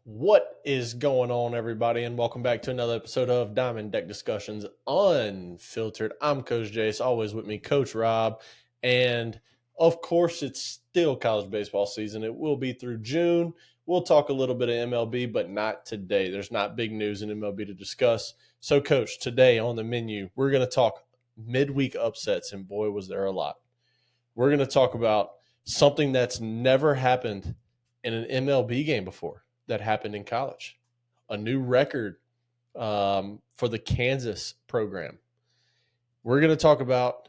What is going on, everybody, and welcome back to another episode of Diamond Deck Discussions Unfiltered. I'm Coach Jace, always with me, Coach Rob, and of course, it's still college baseball season. It will be through June. We'll talk a little bit of MLB, but not today. There's not big news in MLB to discuss. So, Coach, today on the menu, we're going to talk midweek upsets, and boy, was there a lot. We're going to talk about something that's never happened in an MLB game before. That happened in college, a new record for the Kansas program. We're going to talk about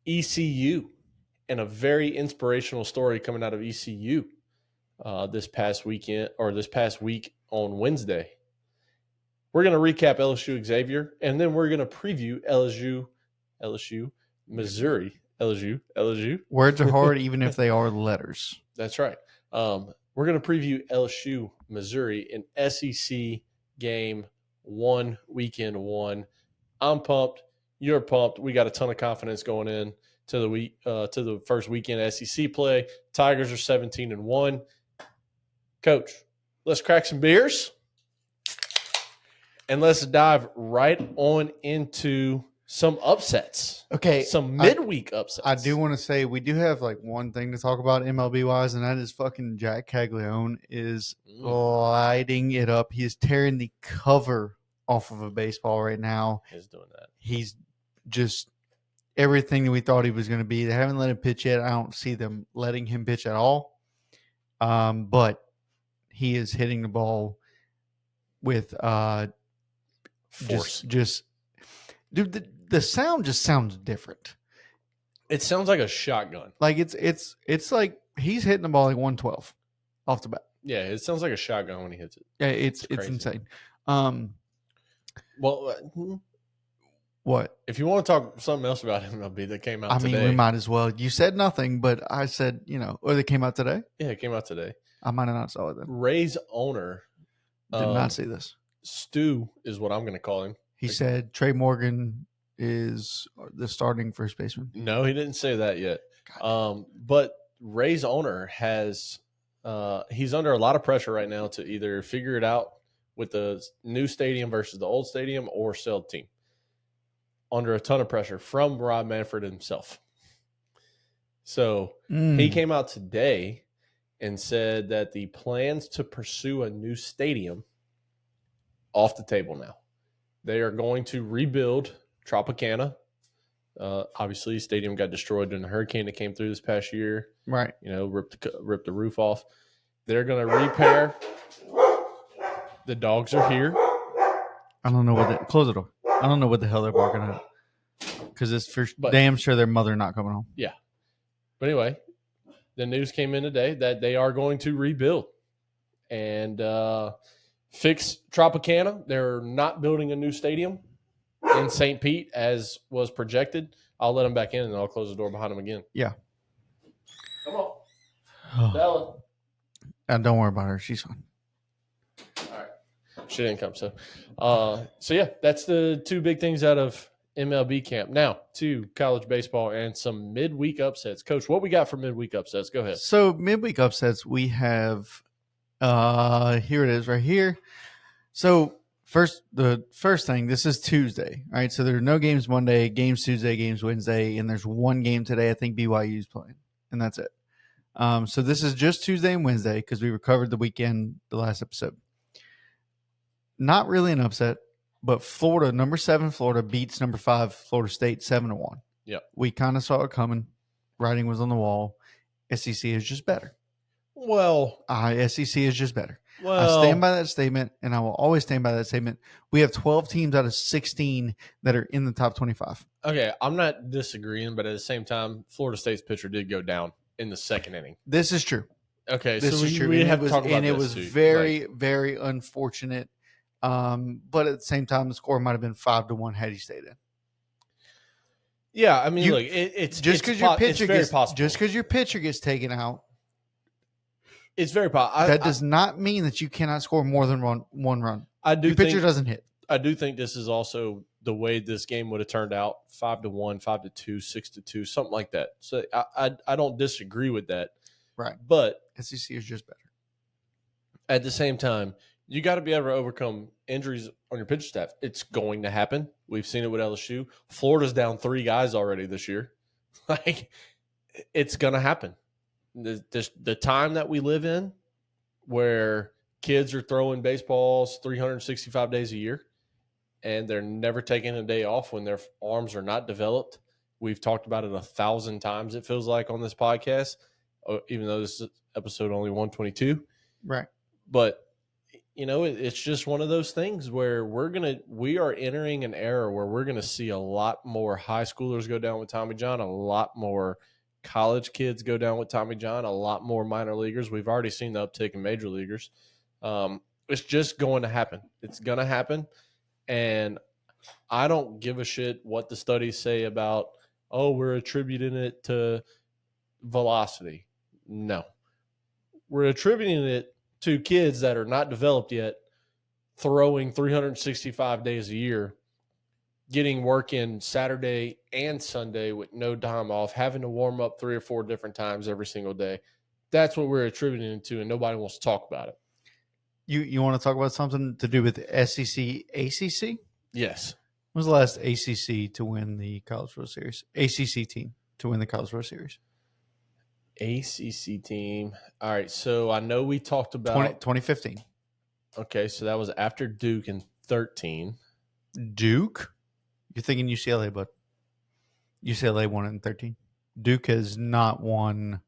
ECU and a very inspirational story coming out of ECU this past week on Wednesday. We're going to recap LSU Xavier, and then we're going to preview LSU Missouri. LSU. Words are hard even if they are letters. That's right. We're going to preview LSU, Missouri, in SEC game 1, weekend 1. I'm pumped. You're pumped. We got a ton of confidence going in to the first weekend SEC play. Tigers are 17-1. Coach, let's crack some beers and let's dive right on into some upsets. Okay. Some midweek upsets. I do want to say we do have like one thing to talk about MLB-wise, and that is fucking Jack Caglione is lighting it up. He is tearing the cover off of a baseball right now. He's doing that. He's just everything that we thought he was going to be. They haven't let him pitch yet. I don't see them letting him pitch at all. But he is hitting the ball with force. Just dude, the sound just sounds different. It sounds like a shotgun. Like it's like he's hitting the ball like 112 off the bat. Yeah, it sounds like a shotgun when he hits it. Yeah, it's insane. What? If you want to talk something else about MLB that came out today. I mean, we might as well. You said nothing, but I said, or they came out today? Yeah, it came out today. I might have not saw it then. Ray's owner. Did not see this. Stu is what I'm going to call him. He said Trey Morgan is the starting first baseman. No, he didn't say that yet. But Ray's owner has he's under a lot of pressure right now to either figure it out with the new stadium versus the old stadium or sell the team. Under a ton of pressure from Rob Manfred himself. So he came out today and said that the plans to pursue a new stadium off the table now. They are going to rebuild Tropicana. Obviously, stadium got destroyed during the hurricane that came through this past year. Right. Ripped the roof off. They're going to repair. The dogs are here. I don't know close the door. I don't know what the hell they're barking at. Because it's for damn sure their mother not coming home. Yeah. But anyway, the news came in today that they are going to rebuild and fix Tropicana. They're not building a new stadium in St. Pete as was projected. I'll let them back in and I'll close the door behind them again. Yeah. Come on. Bella. Don't worry about her. She's fine. All right. She didn't come. So yeah, that's the two big things out of MLB camp. Now to college baseball and some midweek upsets. Coach, what we got for midweek upsets? Go ahead. So midweek upsets, we have here it is right here. So the first thing, this is Tuesday, right? So there are no games Monday, games Tuesday, games Wednesday, and there's one game today. I think BYU's playing, and that's it. So this is just Tuesday and Wednesday because we recovered the weekend, the last episode. Not really an upset, but Florida, number 7 Florida beats number 5 Florida State 7-1. Yep. We kind of saw it coming. Writing was on the wall. SEC is just better. Well, SEC is just better. Well, I stand by that statement, and I will always stand by that statement. We have 12 teams out of 16 that are in the top 25. Okay, I'm not disagreeing, but at the same time, Florida State's pitcher did go down in the second inning. This is true. Okay, this so is true. We have to talk about this. And it was too. very, very unfortunate. But at the same time, the score might have been 5-1 had he stayed in. Yeah, I mean, look, it's just because your pitcher gets possible. Just because your pitcher gets taken out, it's very possible. That does not mean that you cannot score more than one run. I do. Your pitcher doesn't hit. I do think this is also the way this game would have turned out: 5-1, 5-2, 6-2, something like that. So I don't disagree with that. Right, but SEC is just better. At the same time, you got to be able to overcome injuries on your pitching staff. It's going to happen. We've seen it with LSU. Florida's down 3 guys already this year. Like, it's going to happen. The time that we live in, where kids are throwing baseballs 365 days a year, and they're never taking a day off when their arms are not developed. We've talked about it 1,000 times, it feels like, on this podcast, even though this is episode only 122. Right. But, it's just one of those things where we are entering an era where we're going to see a lot more high schoolers go down with Tommy John, a lot more college kids go down with Tommy John, a lot more minor leaguers. We've already seen the uptick in major leaguers. It's just going to happen. It's going to happen. And I don't give a shit what the studies say about, we're attributing it to velocity. No. We're attributing it to kids that are not developed yet, throwing 365 days a year, getting work in Saturday and Sunday with no time off, having to warm up 3 or 4 different times every single day. That's what we're attributing it to, and nobody wants to talk about it. You want to talk about something to do with SEC, ACC? Yes. When was the last ACC to win the College World Series? ACC team to win the College World Series? ACC team. All right, so I know we talked about 2015. Okay, so that was after Duke in 13. Duke? You're thinking UCLA, but UCLA won it in 13. Duke has not won.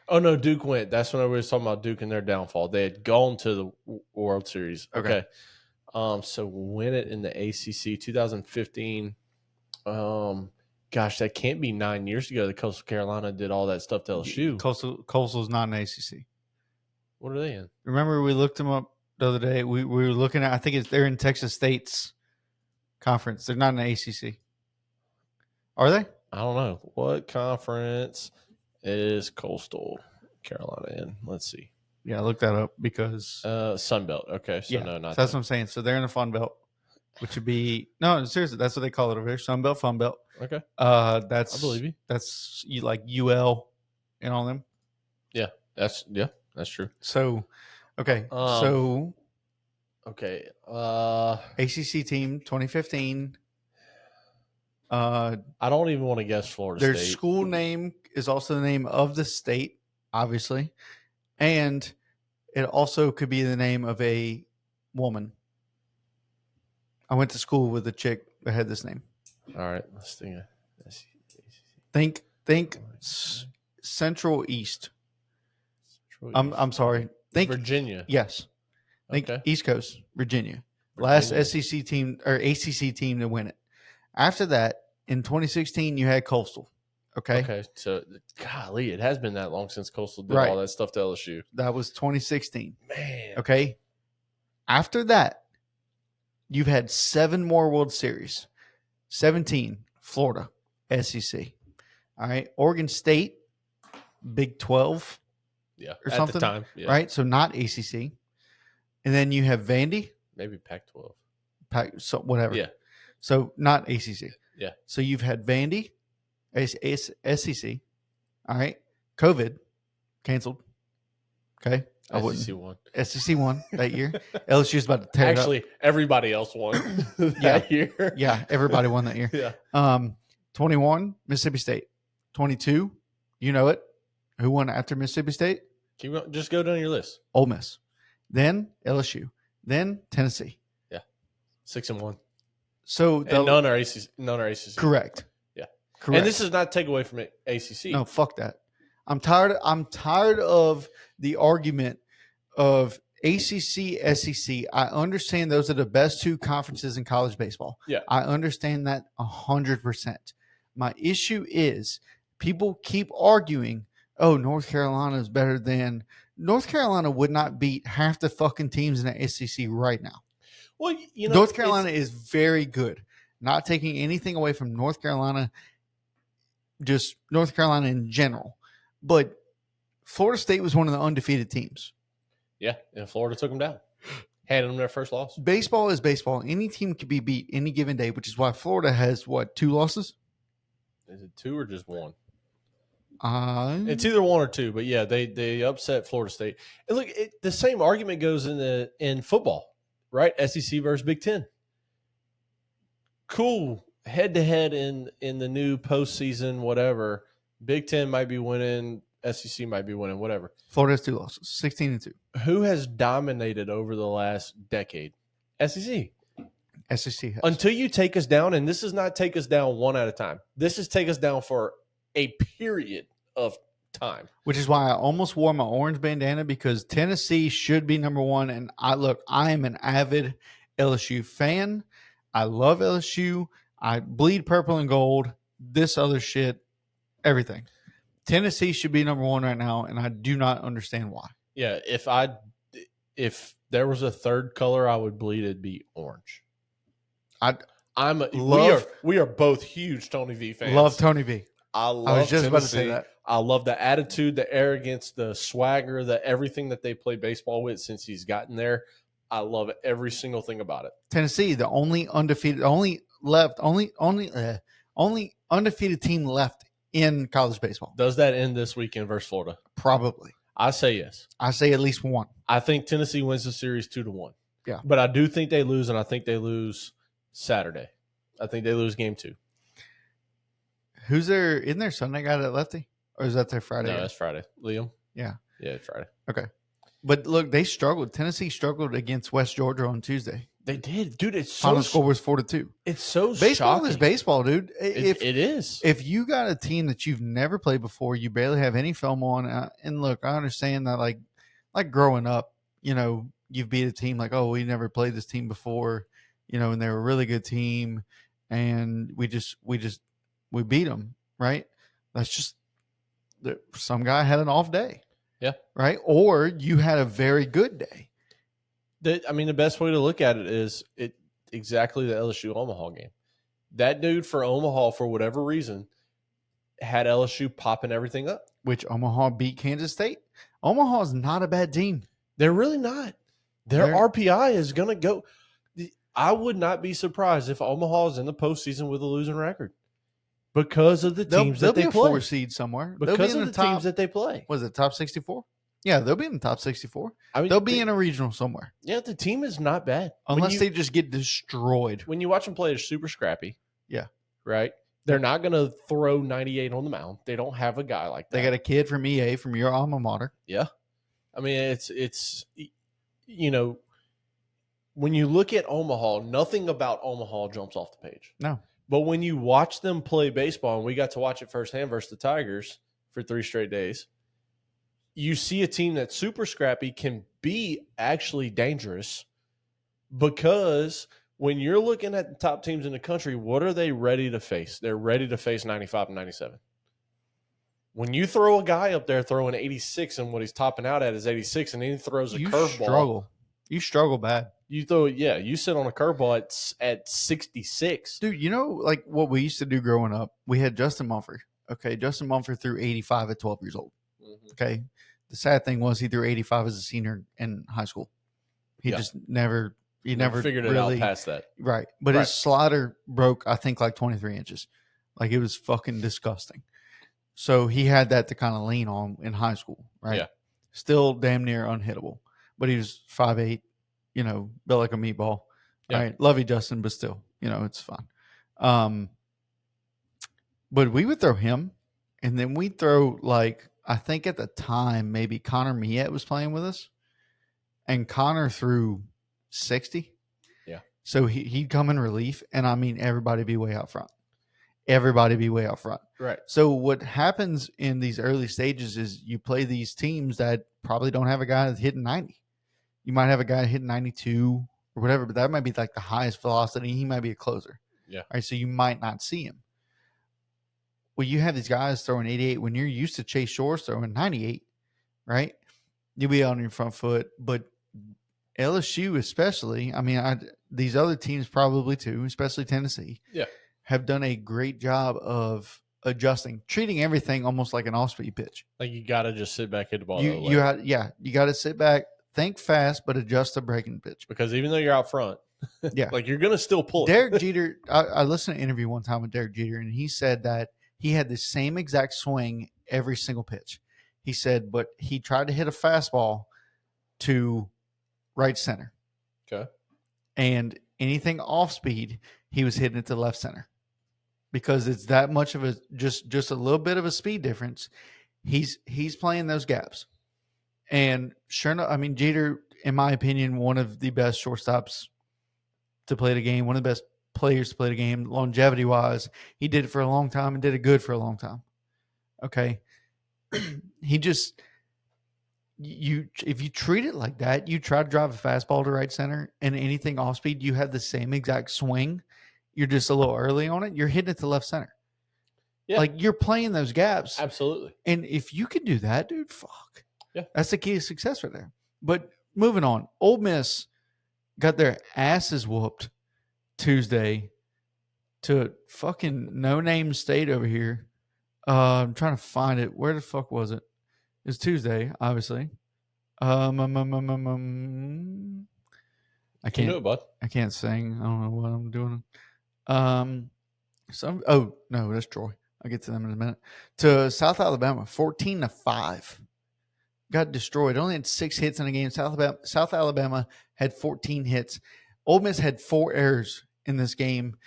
Oh, no, Duke went. That's when everybody was talking about Duke and their downfall. They had gone to the World Series. Okay. So win it in the ACC 2015. Gosh, that can't be 9 years ago that Coastal Carolina did all that stuff to LSU. Coastal's not an ACC. What are they in? Remember we looked them up the other day. We were looking at, I think they're in Texas State's conference. They're not in the ACC. Are they? I don't know. What conference is Coastal Carolina in? Let's see. Yeah, look that up because Sun Belt. Okay, so no, not so that's what I'm saying. So they're in the Fun Belt, which would be seriously. That's what they call it over here. Sun Belt, Fun Belt. Okay. That's I believe you. That's like UL and all them. Yeah, that's true. So, okay, okay. ACC team 2015. I don't even want to guess Florida their State. Their school name is also the name of the state, obviously, and it also could be the name of a woman. I went to school with a chick that had this name. All right, let's think Central East. I'm sorry. Think Virginia. Yes. Think East Coast, Virginia. Last SEC team or ACC team to win it. After that, in 2016, you had Coastal. Okay. So, golly, it has been that long since Coastal did all that stuff to LSU. That was 2016. Man. Okay. After that, you've had 7 more World Series. 17, Florida, SEC. All right. Oregon State, Big 12. Yeah. Or something. At the time. Yeah. Right. So not ACC. And then you have Vandy. Maybe Pac-12. So whatever. Yeah. So not ACC. Yeah. So you've had Vandy, SEC. All right. COVID canceled. Okay. SEC won. SEC won that year. LSU's about to tear Actually, it up. everybody else won that year. Yeah. Everybody won that year. Yeah. 21, Mississippi State. 22, you know it. Who won after Mississippi State? Keep going. Just go down your list. Ole Miss. Then LSU. Then Tennessee. Yeah. 6-1. So none are ACC. Correct. Yeah. Correct. And this is not take away from ACC. No, fuck that. I'm tired of the argument of ACC, SEC. I understand those are the best 2 conferences in college baseball. Yeah. I understand that 100%. My issue is people keep arguing, North Carolina is better than – North Carolina would not beat half the fucking teams in the SEC right now. Well, North Carolina is very good. Not taking anything away from North Carolina, just North Carolina in general. But Florida State was one of the undefeated teams. Yeah, and Florida took them down. Handed them their first loss. Baseball is baseball. Any team can be beat any given day, which is why Florida has, 2 losses? Is it 2 or just 1? It's either one or two, but yeah, they upset Florida State. And look, the same argument goes in football, right? SEC versus Big Ten. Cool, head to head in the new postseason, whatever. Big Ten might be winning, SEC might be winning, whatever. Florida has 2 losses, 16-2. Who has dominated over the last decade? SEC. SEC has. Until you take us down, and this is not take us down one at a time. This is take us down for a period of time. Which is why I almost wore my orange bandana, because Tennessee should be number one. And I am an avid LSU fan. I love LSU. I bleed purple and gold. This other shit, everything. Tennessee should be number one right now, and I do not understand why. Yeah, if there was a third color I would bleed, it'd be orange. We are both huge Tony V fans. Love Tony V. I was just Tennessee. About to say that. I love the attitude, the arrogance, the swagger, everything that they play baseball with since he's gotten there. I love every single thing about it. Tennessee, the only undefeated team left in college baseball. Does that end this weekend versus Florida? Probably. I say yes. I say at least one. I think Tennessee wins the series 2-1. Yeah. But I do think they lose, and I think they lose Saturday. I think they lose game 2. Who's there? Isn't there Sunday guy that lefty? Or is that their Friday? No, that's Friday. Liam? Yeah. Yeah, it's Friday. Okay. But look, they struggled. Tennessee struggled against West Georgia on Tuesday. They did. Dude, it's so... Final score was 4-2. It's so baseball shocking. Is baseball, dude. It is. If you got a team that you've never played before, you barely have any film on, and look, I understand that like growing up, you've beat a team like, oh, we never played this team before, and they're a really good team, and we beat them, right? That's just some guy had an off day. Yeah. Right? Or you had a very good day. The best way to look at it is exactly the LSU Omaha game. That dude for Omaha, for whatever reason, had LSU popping everything up. Which Omaha beat Kansas State. Omaha is not a bad team. They're really not. Their RPI is going to go. I would not be surprised if Omaha is in the postseason with a losing record because of the teams that they play. They'll be a 4 seed somewhere. Because of the teams that they play. Was it top 64? Yeah, they'll be in the top 64. They'll be in a regional somewhere. Yeah, the team is not bad. Unless they just get destroyed. When you watch them play, they're super scrappy. Yeah. Right? They're not going to throw 98 on the mound. They don't have a guy like that. They got a kid from EA, from your alma mater. Yeah. It's when you look at Omaha, nothing about Omaha jumps off the page. No. But when you watch them play baseball, and we got to watch it firsthand versus the Tigers for 3 straight days, you see a team that's super scrappy can be actually dangerous, because when you're looking at the top teams in the country, what are they ready to face? They're ready to face 95 and 97. When you throw a guy up there throwing 86 and what he's topping out at is 86, and then he throws a curveball. You struggle bad. You sit on a curveball at 66. Dude, like what we used to do growing up, we had Justin Mumford. Okay, Justin Mumford threw 85 at 12 years old. Mm-hmm. Okay. The sad thing was he threw 85 as a senior in high school. He just never figured it out past that. Right. But his slider broke, I think, like 23 inches. Like, it was fucking disgusting. So he had that to kind of lean on in high school, right? Yeah. Still damn near unhittable. But he was 5'8", built like a meatball. Yeah. All right. Love you, Justin, but still, it's fine. But we would throw him, and then we'd throw, like, I think at the time, maybe Connor Miette was playing with us, and Connor threw 60. Yeah. So he'd come in relief, and everybody be way out front. Everybody be way out front. Right. So what happens in these early stages is you play these teams that probably don't have a guy that's hitting 90. You might have a guy hitting 92 or whatever, but that might be like the highest velocity. He might be a closer. Yeah. All right. So you might not see him. Well, you have these guys throwing 88 when you're used to Chase Shores throwing 98, right? You'll be on your front foot. But LSU especially, these other teams probably too, especially Tennessee, have done a great job of adjusting, treating everything almost like an off-speed pitch. Like, you got to just sit back, hit the ball. You got to sit back, think fast, but adjust the breaking pitch. Because even though you're out front, like, you're going to still pull it. Derek Jeter, I listened to an interview one time with Derek Jeter, and he said that he had the same exact swing every single pitch. He said, but he tried to hit a fastball to right center. Okay. And anything off speed, he was hitting it to left center. Because it's that much of a just a little bit of a speed difference. He's playing those gaps. And sure enough, I mean, Jeter, in my opinion, one of the best shortstops to play the game, one of the best players to play the game, longevity wise. He did it for a long time and did it good for a long time. Okay. He just if you treat it like that, you try to drive a fastball to right center and anything off speed, you have the same exact swing. You're just a little early on it. You're hitting it to left center. Yeah. Like you're playing those gaps. Absolutely. And if you can do that, dude, fuck. Yeah. That's the key to success right there. But moving on, Ole Miss got their asses whooped Tuesday to fucking no-name state over here. I'm trying to find it. Where the fuck was it? It was Tuesday, obviously. I can't. Do it, bud. I can't sing. I don't know what I'm doing. No, that's Troy. I'll get to them in a minute. To South Alabama, 14-5. Got destroyed. Only had 6 hits in the game. South Alabama had 14 hits. Ole Miss had 4 errors in this game,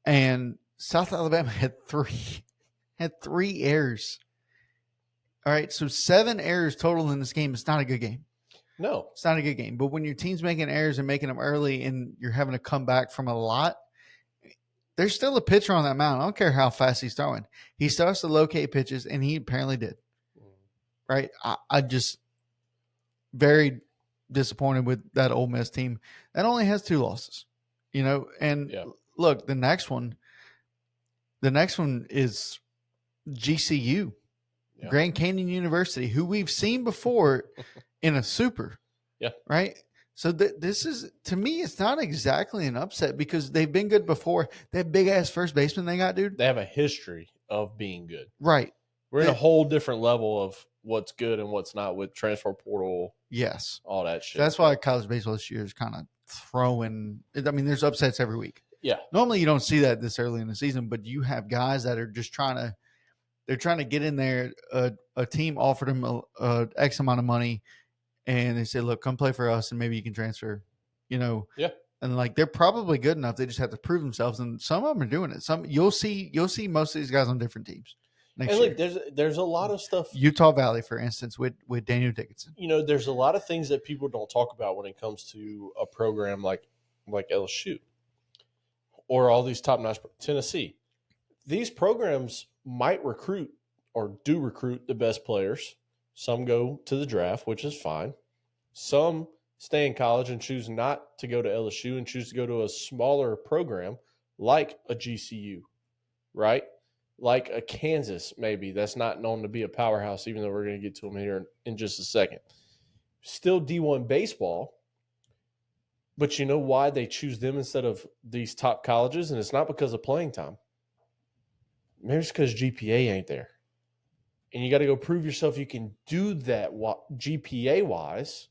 and South Alabama had 3 errors. All right, so 7 errors total in this game. It's not a good game. No, it's not a good game. But when your team's making errors and making them early, and you're having to come back from a lot, there's still a pitcher on that mound. I don't care how fast he's throwing. He starts to locate pitches, and he apparently did. Right? I just very disappointed with that Ole Miss team that only has 2 losses. And look, the next one is GCU, Grand Canyon University, who we've seen before in a super. Yeah. Right? So this is, to me, it's not exactly an upset because they've been good before. That big-ass first baseman they got, dude. They have a history of being good. Right. We're in a whole different level of what's good and what's not with transfer portal. Yes. All that shit. That's why college baseball this year is kind of throwing. I mean, there's upsets every week. Yeah. Normally you don't see that this early in the season, but you have guys that are just trying to get in there. A team offered them a X amount of money, and they said, look, come play for us and maybe you can transfer, Yeah. And like, they're probably good enough. They just have to prove themselves. And some of them are doing it. You'll see most of these guys on different teams. And look, there's a lot of stuff. Utah Valley, for instance, with Daniel Dickinson. There's a lot of things that people don't talk about when it comes to a program like LSU or all these top-notch Tennessee. These programs might recruit or do recruit the best players. Some go to the draft, which is fine. Some stay in college and choose not to go to LSU and choose to go to a smaller program like a GCU, right? Like a Kansas, maybe, that's not known to be a powerhouse, even though we're going to get to them here in just a second. Still D1 baseball, but you know why they choose them instead of these top colleges? And it's not because of playing time. Maybe it's because GPA ain't there. And you got to go prove yourself you can do that GPA-wise.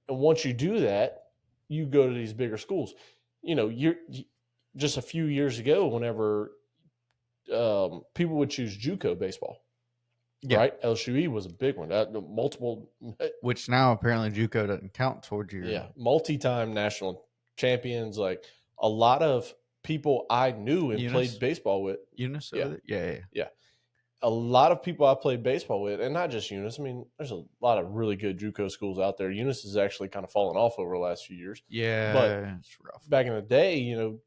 And once you do that, you go to these bigger schools. You're just a few years ago, whenever people would choose JUCO baseball, right? LSU was a big one. Multiple, which now apparently JUCO doesn't count towards your multi-time national champions. Like a lot of people I knew and played baseball with. Eunice, yeah. A lot of people I played baseball with, and not just Eunice. I mean, there's a lot of really good JUCO schools out there. Eunice has actually kind of fallen off over the last few years. Yeah, but it's rough. Back in the day,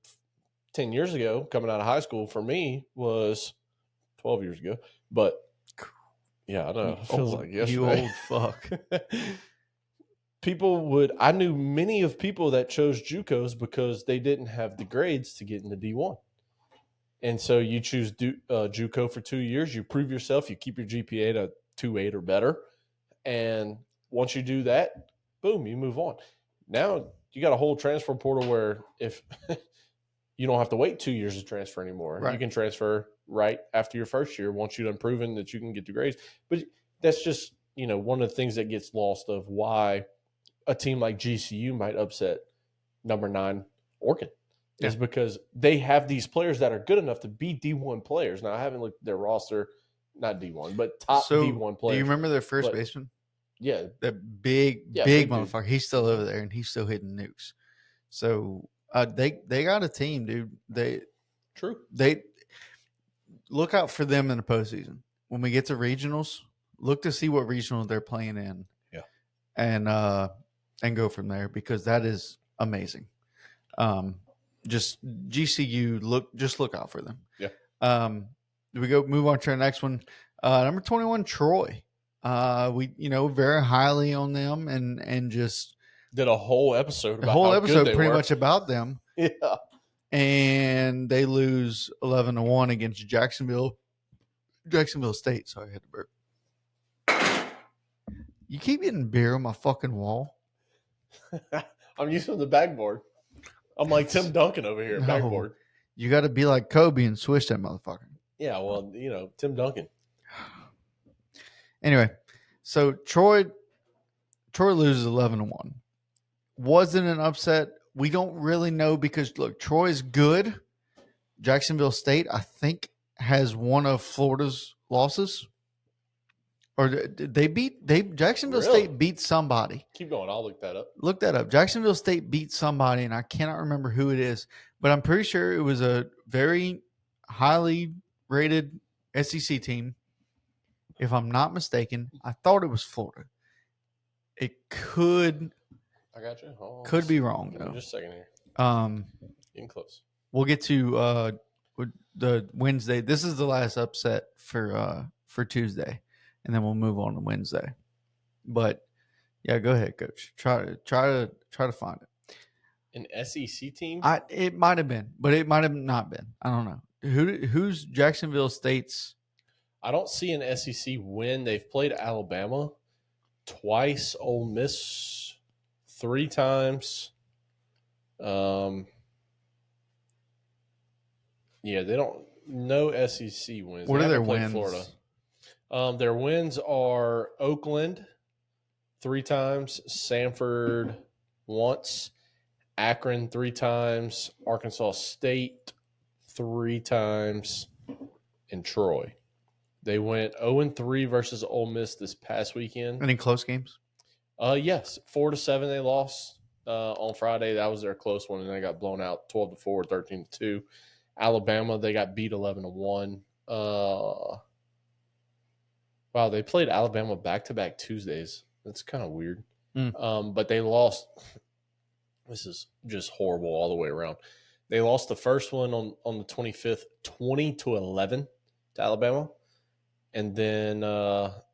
10 years ago, coming out of high school for me was 12 years ago. But yeah, I know. It feels like yesterday. You old fuck. I knew many of people that chose JUCOs because they didn't have the grades to get into D1. And so you choose JUCO for 2 years. You prove yourself. You keep your GPA to 2.8 or better. And once you do that, boom, you move on. Now you got a whole transfer portal where if you don't have to wait 2 years to transfer anymore. Right. You can transfer right after your first year once you've proven that you can get the grades. But that's just, one of the things that gets lost of why a team like GCU might upset number 9 Oregon. Is because they have these players that are good enough to be D1 players. Now, I haven't looked at their roster not D1, but top D1 player. Do you remember their first baseman? Yeah. That big motherfucker. He's still over there, and he's still hitting nukes. So they got a team, dude. They look out for them in the postseason. When we get to regionals, look to see what regional they're playing in. Yeah. And go from there, because that is amazing. Just GCU, look out for them. Yeah. We move on to our next one. Number 21, Troy. We very highly on them, and just did a whole episode pretty much about them. Yeah. And they lose 11-1 against Jacksonville State. Sorry, I had to burp. You keep getting beer on my fucking wall. I'm using the backboard. I'm like Tim Duncan over here, backboard. You got to be like Kobe and swish that motherfucker. Yeah, well, Tim Duncan. Anyway, so Troy loses 11-1. Was it an upset? We don't really know, because look, Troy's good. Jacksonville State, I think, has one of Florida's losses. Or Jacksonville State beat somebody. Keep going. I'll look that up. Look that up. Jacksonville State beat somebody, and I cannot remember who it is, but I'm pretty sure it was a very highly rated SEC team. If I'm not mistaken, I thought it was Florida. It could. I got you. Could be wrong, though. Just a second here. Getting close. We'll get to the Wednesday. This is the last upset for Tuesday, and then we'll move on to Wednesday. But yeah, go ahead, Coach. Try to find it. An SEC team? It might have been, but it might have not been. I don't know. Who's Jacksonville State's? I don't see an SEC win. They've played Alabama twice, Ole Miss 3 times. Yeah, they don't. No SEC wins. What are their wins? Florida. Their wins are Oakland 3 times, Samford once, Akron 3 times, Arkansas State 3 times, and Troy. They went 0-3 versus Ole Miss this past weekend. Any close games? Yes, 4-7 they lost on Friday. That was their close one, and they got blown out 12-4, 13-2. Alabama, they got beat 11-1. Wow, they played Alabama back-to-back Tuesdays. That's kind of weird. But they lost. This is just horrible all the way around. They lost the first one on the 25th, 20-11 to Alabama. And then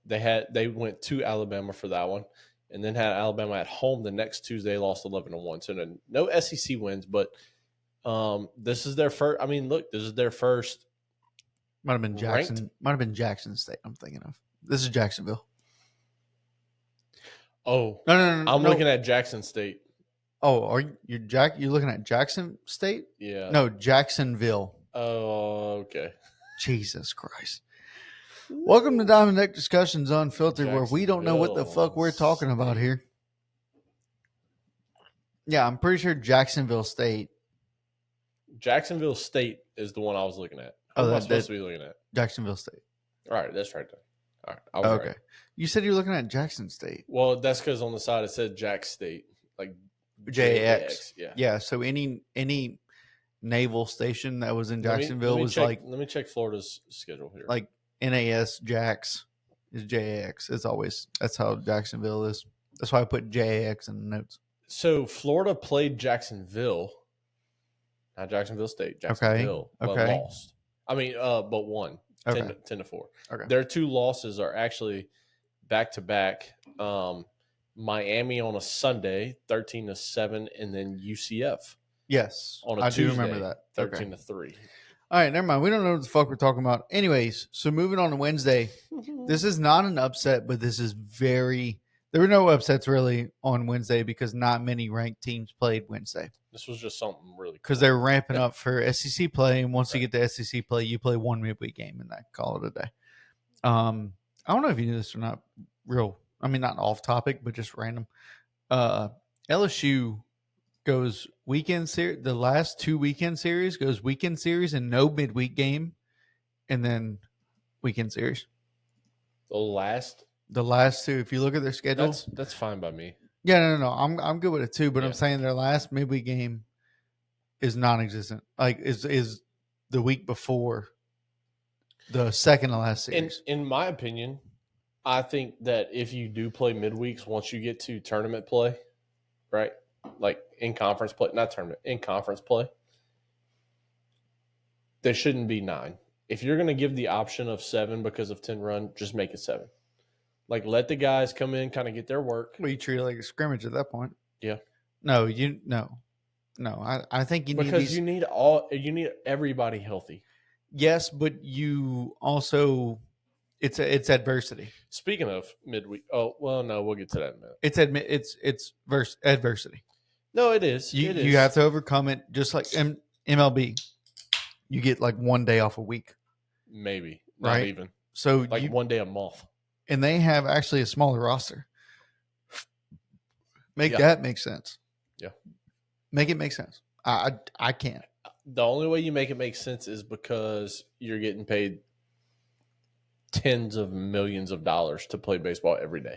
they went to Alabama for that one, and then had Alabama at home the next Tuesday, lost 11-1. So no SEC wins, but this is their first. I mean, look, this is their first. Might have been Jackson. Ranked. Might have been Jackson State. I'm thinking of. This is Jacksonville. Oh no! I'm looking at Jackson State. Oh, are you you're looking at Jackson State? Yeah. No, Jacksonville. Oh, okay. Jesus Christ. Welcome to Diamond Deck Discussions Unfiltered, where we don't know what the fuck we're talking about here. Yeah, I'm pretty sure Jacksonville State. Jacksonville State is the one I was looking at. Who am I supposed to be looking at? Jacksonville State. All right, that's right there. All right, I was okay. Right. You said you were looking at Jackson State. Well, that's because on the side it said Jack State, like JX. Yeah. Yeah. So any naval station that was in Jacksonville let me check Florida's schedule here. Like NAS Jax is JAX. That's how Jacksonville is. That's why I put JAX in the notes. So Florida played Jacksonville, not Jacksonville State. Jacksonville, but lost. I mean, but won 10-4. Okay. Their 2 losses are actually back to back. Miami on a Sunday, 13-7, and then UCF. Yes, on a Tuesday, do remember that. 13-3. All right, never mind. We don't know what the fuck we're talking about. Anyways, so moving on to Wednesday. This is not an upset, but this is there were no upsets really on Wednesday because not many ranked teams played Wednesday. This was just something really cool. Because they're ramping up for SEC play, and once you get to SEC play, you play one midweek game, and that call it a day. I don't know if you knew this or not. Not off topic, but just random. LSU goes weekend series. The last 2 weekend series goes weekend series and no midweek game, and then weekend series. The last The last two, if you look at their schedule, that's fine by me. yeah, no. I'm good with it too. But Yeah. I'm saying their last midweek game is non-existent. Like is the week before the second to last series. In my opinion, I think that if you do play midweeks, once you get to tournament play, right? Like in conference play, not tournament, in conference play, there shouldn't be 9. If you're going to give the option of 7 because of 10 run, just make it 7. Like let the guys come in, kind of get their work. Well, you treat it like a scrimmage at that point. Yeah. No. I think you need Because these. you need everybody healthy. Yes, but you also it's adversity. Speaking of midweek, oh well, no, we'll get to that in a minute. It's adversity. No, it is. You have to overcome it. Just like MLB, you get like 1 day off a week, maybe not right? even So like 1 day a month, and they have actually a smaller roster. Make that make sense. Yeah, make it make sense. I can't. The only way you make it make sense is because you're getting paid tens of millions of dollars to play baseball every day.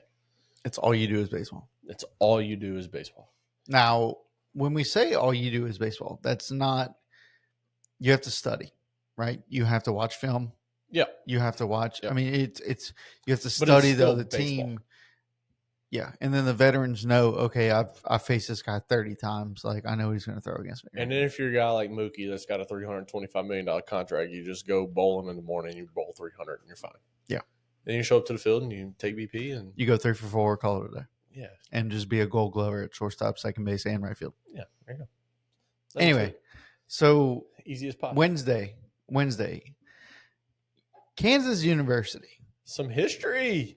It's all you do is baseball. It's all you do is baseball. Now, when we say all you do is baseball, that's not. You have to study, right? You have to watch film. Yeah, you have to watch. Yep. I mean, it's you have to study the other team. Yeah, and then the veterans know. Okay, I've faced this guy 30 times. Like I know he's going to throw against me. And then if you're a guy like Mookie that's got a $325 million contract, you just go bowling in the morning, you bowl 300, and you're fine. Yeah. Then you show up to the field and you take BP and you go 3 for 4, call it a day. Yeah, and just be a Gold Glover at shortstop, second base, and right field. Yeah, there you go. Anyway, so easy as possible. Wednesday, Kansas University. Some history.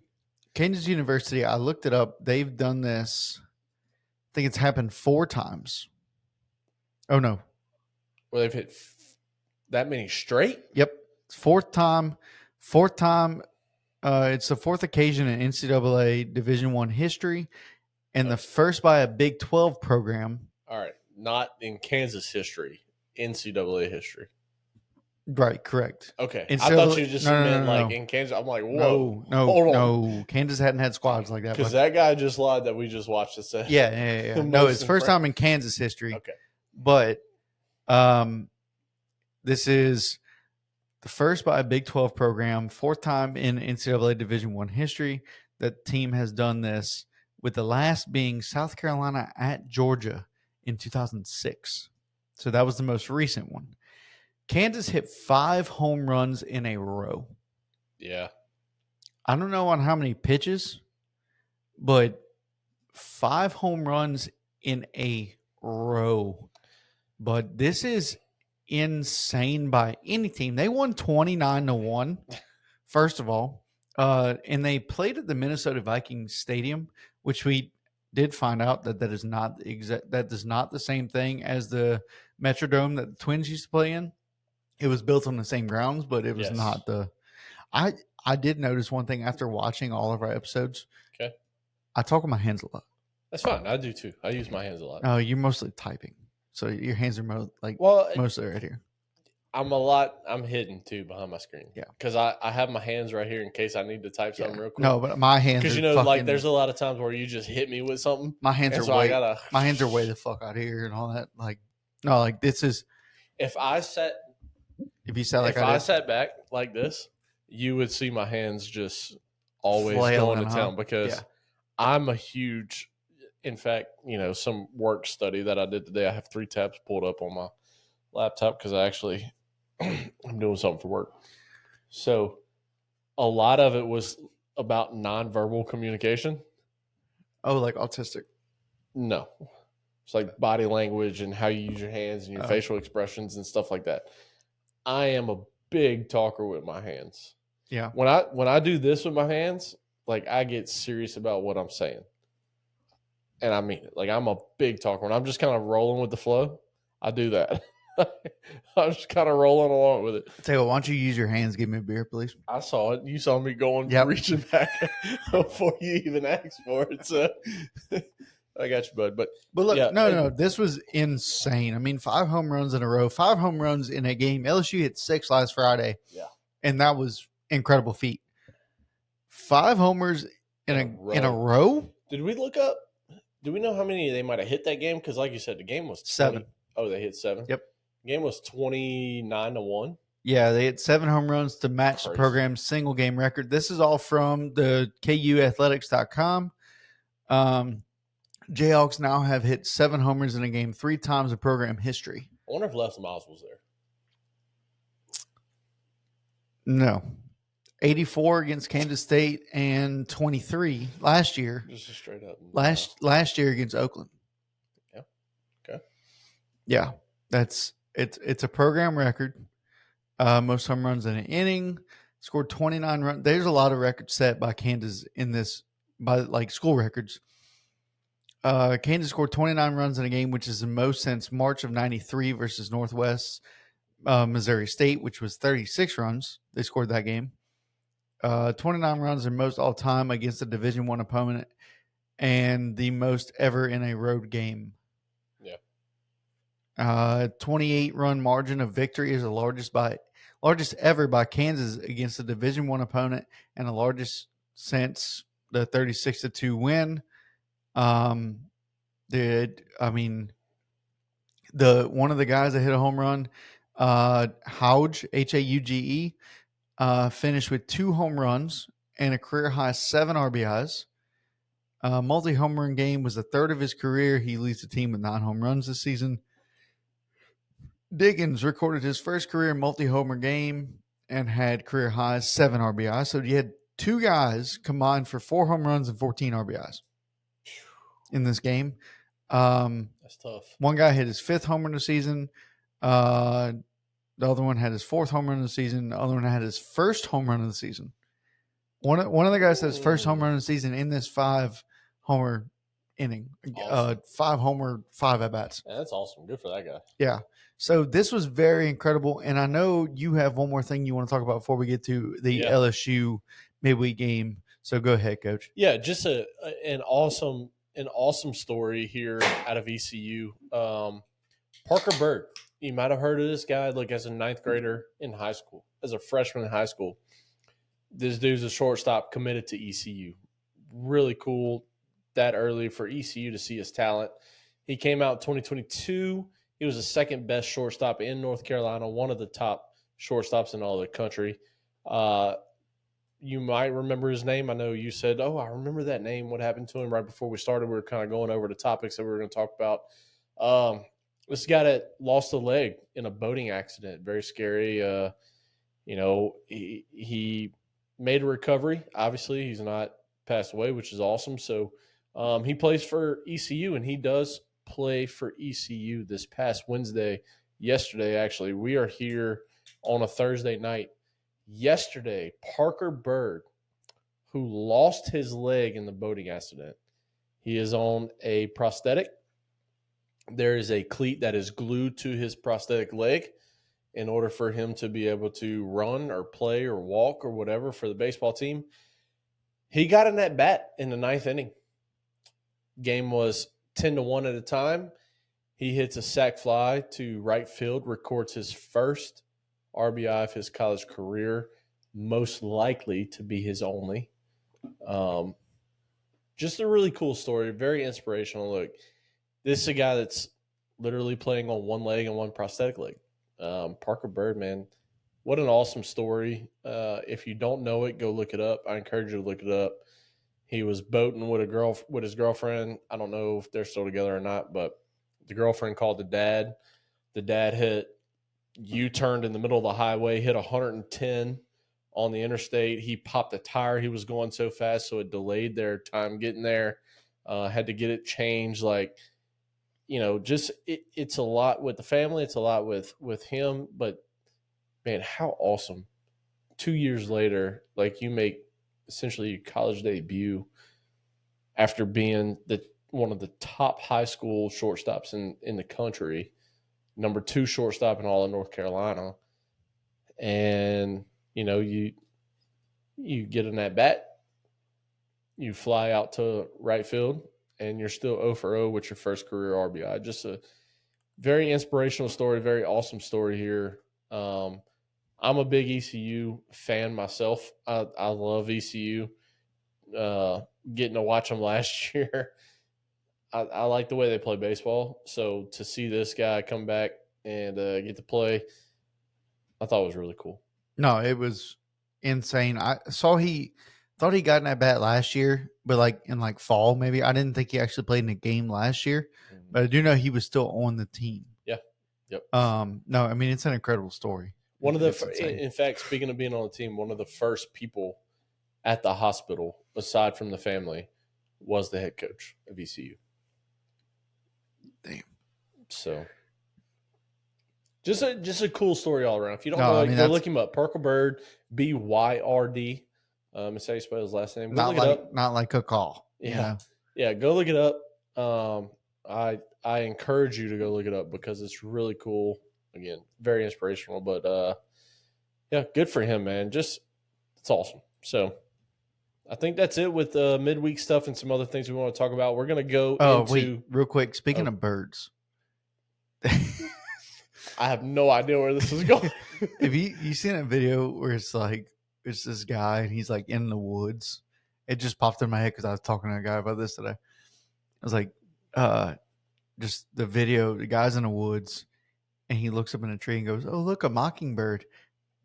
Kansas University, I looked it up. They've done this. I think it's happened 4 times. Oh, no. Well, they've hit that many straight? Yep. Fourth time. It's the 4th occasion in NCAA Division I history and the first by a Big 12 program. All right. Not in Kansas history, NCAA history. Right, correct. Okay. I thought you just meant in Kansas. I'm like, whoa. No. Kansas hadn't had squads like that. Because that guy just lied that we just watched this. Yeah. No, it's first time in Kansas history. Okay. But this is the first by a Big 12 program, 4th time in NCAA Division I history that team has done this, with the last being South Carolina at Georgia in 2006. So that was the most recent one. Kansas hit 5 home runs in a row. Yeah. I don't know on how many pitches, but 5 home runs in a row. But this is insane by any team. They won 29-1, first of all. And they played at the Minnesota Vikings Stadium, which we did find out that is not the same thing as the Metrodome that the Twins used to play in. It was built on the same grounds, but it was not the. I did notice one thing after watching all of our episodes. Okay. I talk with my hands a lot. That's fine. I do too. I use my hands a lot. Oh, you're mostly typing, so your hands are mostly right here. I'm hidden too behind my screen. Yeah. Because I have my hands right here in case I need to type something real quick. No, but my hands because there's a lot of times where you just hit me with something. My hands are way the fuck out here and all that. This is if I sat back like this, you would see my hands just always going to town because I'm a huge. In fact, some work study that I did today, I have 3 tabs pulled up on my laptop because I'm doing something for work. So a lot of it was about nonverbal communication. Oh, like autistic? No. It's like body language and how you use your hands and your facial expressions and stuff like that. I am a big talker with my hands. Yeah. When I do this with my hands, like I get serious about what I'm saying. And I mean it. Like I'm a big talker. When I'm just kind of rolling with the flow, I do that. I'm just kind of rolling along with it. Tell you what, why don't you use your hands? Give me a beer, please. I saw it. You saw me reaching back before you even asked for it. So I got you, bud. But look, no, this was insane. I mean, 5 home runs in a row, 5 home runs in a game. LSU hit 6 last Friday. Yeah. And that was incredible feat. 5 homers in a row? Did we look up? Do we know how many they might have hit that game? Because, like you said, the game was 7. Oh, they hit 7. Yep. The game was 29-1. Yeah, they hit 7 home runs to match the Crazy. program's single game record. This is all from the KUathletics.com. Jayhawks now have hit 7 homers in a game 3 times in program history. I wonder if Les Miles was there. No. 84 against Kansas State and 23 last year. Just a straight up. Last year against Oakland. Yeah. Okay. Yeah. It's a program record. Most home runs in an inning. Scored 29 runs. There's a lot of records set by Kansas in this, by like school records. Kansas scored 29 runs in a game, which is the most since March of '93 versus Northwest Missouri State, which was 36 runs. They scored that game. 29 runs are most all time against a Division I opponent, and the most ever in a road game. Yeah. 28 run margin of victory is the largest ever by Kansas against a Division I opponent, and the largest since the 36-2 win. One of the guys that hit a home run, Hauge, Hauge, finished with 2 home runs and a career high 7 RBIs. Multi-home run game was the third of his career. He leads the team with 9 home runs this season. Diggins recorded his first career multi-homer game and had career highs 7 RBIs. So you had 2 guys combined for 4 home runs and 14 RBIs in this game. That's tough. One guy hit his 5th home run of the season. The other one had his 4th home run of the season. The other one had his first home run of the season. One of the guys had his first home run of the season in this 5 homer inning. Awesome. 5 homer, 5 at bats. Yeah, that's awesome. Good for that guy. Yeah. So this was very incredible. And I know you have one more thing you want to talk about before we get to the LSU midweek game. So go ahead, Coach. Yeah, just an awesome story here out of ECU. Parker Bird. You might have heard of this guy, like as a 9th grader in high school, as a freshman in high school. This dude's a shortstop committed to ECU. Really cool that early for ECU to see his talent. He came out in 2022. He was the 2nd best shortstop in North Carolina, one of the top shortstops in all the country. You might remember his name. I know you said, "Oh, I remember that name. What happened to him?" Right before we started, we were kind of going over the topics that we were going to talk about. This guy that lost a leg in a boating accident, very scary. He made a recovery. Obviously, he's not passed away, which is awesome. So he plays for ECU, and he does play for ECU this past yesterday, actually. We are here on a Thursday night. Yesterday, Parker Bird, who lost his leg in the boating accident, he is on a prosthetic. There is a cleat that is glued to his prosthetic leg in order for him to be able to run or play or walk or whatever for the baseball team. He got in that bat in the 9th inning. Game was 10-1 at a time. He hits a sac fly to right field, records his first RBI of his college career, most likely to be his only. Just a really cool story, very inspirational. Look, this is a guy that's literally playing on one leg and one prosthetic leg. Parker Bird, man, what an awesome story. If you don't know it, go look it up. I encourage you to look it up. He was boating with his girlfriend. I don't know if they're still together or not, but the girlfriend called the dad. The dad U-turned in the middle of the highway, hit 110 on the interstate. He popped a tire. He was going so fast, so it delayed their time getting there. Had to get it changed. It's a lot with the family. It's a lot with him. But, man, how awesome. 2 years later, you make essentially your college debut after being one of the top high school shortstops in the country, number 2 shortstop in all of North Carolina. And, you get in that bat, you fly out to right field, and you're still 0 for 0 with your first career RBI. Just a very inspirational story, very awesome story here. I'm a big ECU fan myself. I love ECU. getting to watch them last year. I like the way they play baseball. So to see this guy come back and get to play, I thought it was really cool. No, it was insane. I saw he thought he got in that bat last year, but like in like fall maybe. I didn't think he actually played in a game last year, but I do know he was still on the team. Yeah. Yep. No, I mean it's an incredible story. One of in fact, speaking of being on the team, one of the first people at the hospital, aside from the family, was the head coach of ECU. Damn. So, just a cool story all around. If you don't know, go look him up. Parker Bird, Byrd. That's how you spell his last name. Go look it up. Not like a call. Yeah, yeah. Go look it up. I encourage you to go look it up because it's really cool. Again, very inspirational. But yeah, good for him, man. It's awesome. So I think that's it with midweek stuff and some other things we want to talk about. We're going to go wait, real quick. Speaking of birds. I have no idea where this is going. Have you seen a video where it's like, it's this guy and he's like in the woods? It just popped in my head because I was talking to a guy about this today. I was like, just the video, the guy's in the woods and he looks up in a tree and goes, "Oh, look, a mockingbird."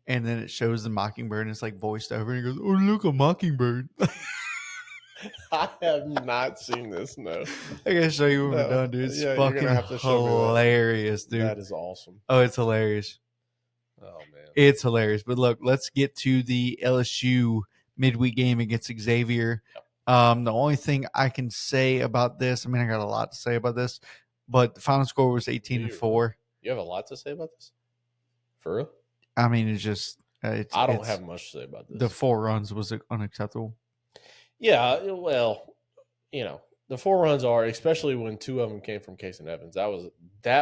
And then it shows the mockingbird and it's like voiced over and he goes, "Oh, look, a mockingbird." I have not seen this, no. I gotta show you when we're done, dude. It's fucking hilarious, dude. That is awesome. Oh, it's hilarious. Oh, man. It's hilarious. But look, let's get to the LSU midweek game against Xavier. Yep. The only thing I can say about this, I mean, I got a lot to say about this, but the final score was 18-4. You have a lot to say about this? For real? I mean, it's just... I don't have much to say about this. The 4 runs was unacceptable. Yeah, well, the 4 runs are, especially when 2 of them came from Case and Evans. That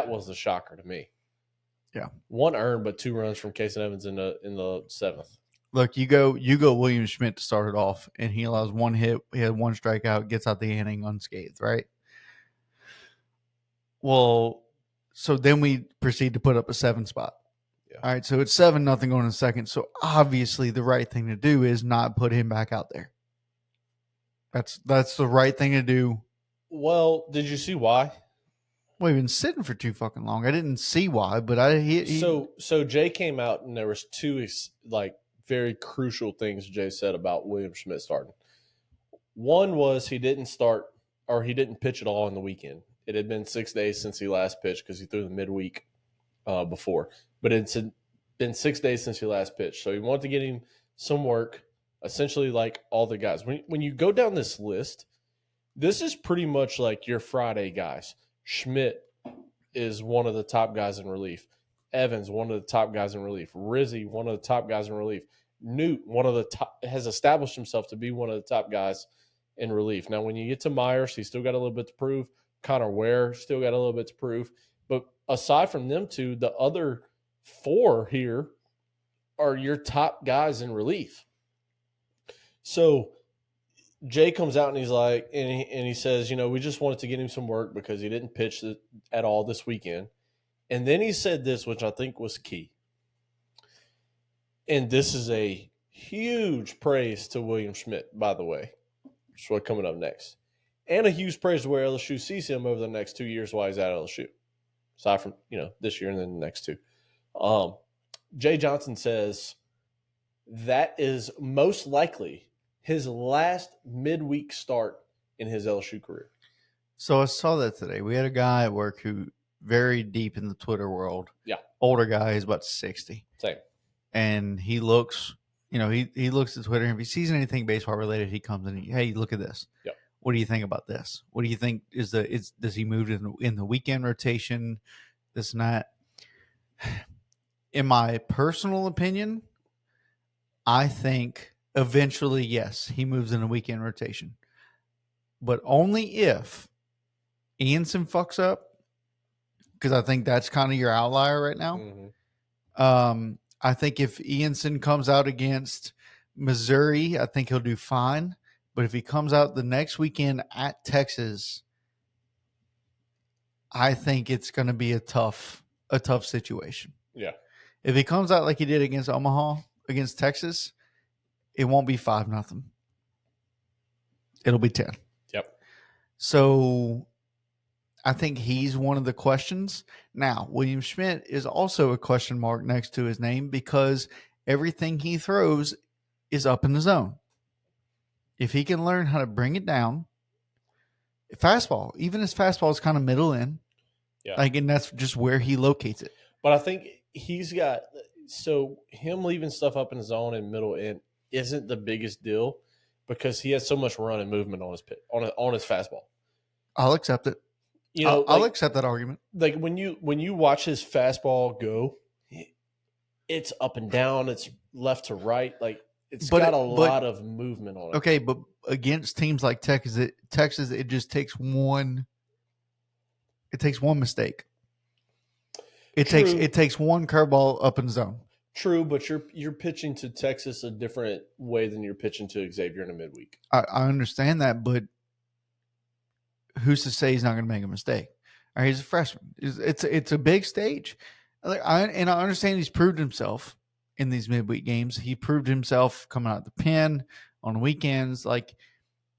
was the shocker to me. Yeah, 1 earned, but 2 runs from Case and Evans in the 7th. Look, you go William Schmidt to start it off, and he allows 1 hit. He had 1 strikeout, gets out the inning unscathed, right? Well, so then we proceed to put up a 7 spot. Yeah. All right, so it's 7-0 going in second. So obviously, the right thing to do is not put him back out there. That's the right thing to do. Well, did you see why? Well, he's been sitting for too fucking long. I didn't see why, but So Jay came out and there was 2 very crucial things Jay said about William Schmidt starting. One was he didn't pitch at all on the weekend. It had been 6 days since he last pitched because he threw the midweek before, but it's been 6 days since he last pitched. So he wanted to get him some work. Essentially, like all the guys. When you go down this list, this is pretty much like your Friday guys. Schmidt is one of the top guys in relief. Evans, one of the top guys in relief. Rizzi, one of the top guys in relief. Newt, one of the top, has established himself to be one of the top guys in relief. Now, when you get to Myers, he's still got a little bit to prove. Connor Ware still got a little bit to prove. But aside from them 2, the other 4 here are your top guys in relief. So Jay comes out and he's like, and he says, we just wanted to get him some work because he didn't pitch at all this weekend. And then he said this, which I think was key. And this is a huge praise to William Schmidt, by the way. That's what's coming up next. And a huge praise to where LSU sees him over the next 2 years while he's at LSU. Aside from, this year and then the next 2. Jay Johnson says that is most likely his last midweek start in his LSU career. So I saw that today. We had a guy at work who very deep in the Twitter world. Yeah. Older guy. He's about 60. Same. And he looks, he looks at Twitter, and if he sees anything baseball related, he comes and hey, look at this. Yep. What do you think about this? What do you think does he move in the weekend rotation? This and that. In my personal opinion, I think eventually, yes, he moves in a weekend rotation. But only if Ianson fucks up, because I think that's kind of your outlier right now. Mm-hmm. I think if Ianson comes out against Missouri, I think he'll do fine. But if he comes out the next weekend at Texas, I think it's going to be a tough situation. Yeah. If he comes out like he did against Omaha, against Texas, it won't be 5-0. it'll be 10. Yep. So I think he's one of the questions. Now, William Schmidt is also a question mark next to his name because everything he throws is up in the zone. If he can learn how to bring it down, fastball, even his fastball is kind of middle in. Yeah. And that's just where he locates it. But I think he's got so him leaving stuff up in the zone and middle in isn't the biggest deal because he has so much run and movement on his pit on his fastball. I'll accept it. I'll accept that argument. Like when you watch his fastball go, it's up and down, it's left to right, like it's got a lot of movement on it. Okay, but against teams like Texas, it just takes one. It takes one mistake. It takes one curveball up in the zone. True, but you're pitching to Texas a different way than you're pitching to Xavier in a midweek. I understand that, but who's to say he's not going to make a mistake? All right, he's a freshman. It's a big stage, and I understand he's proved himself in these midweek games. He proved himself coming out the pen on weekends. Like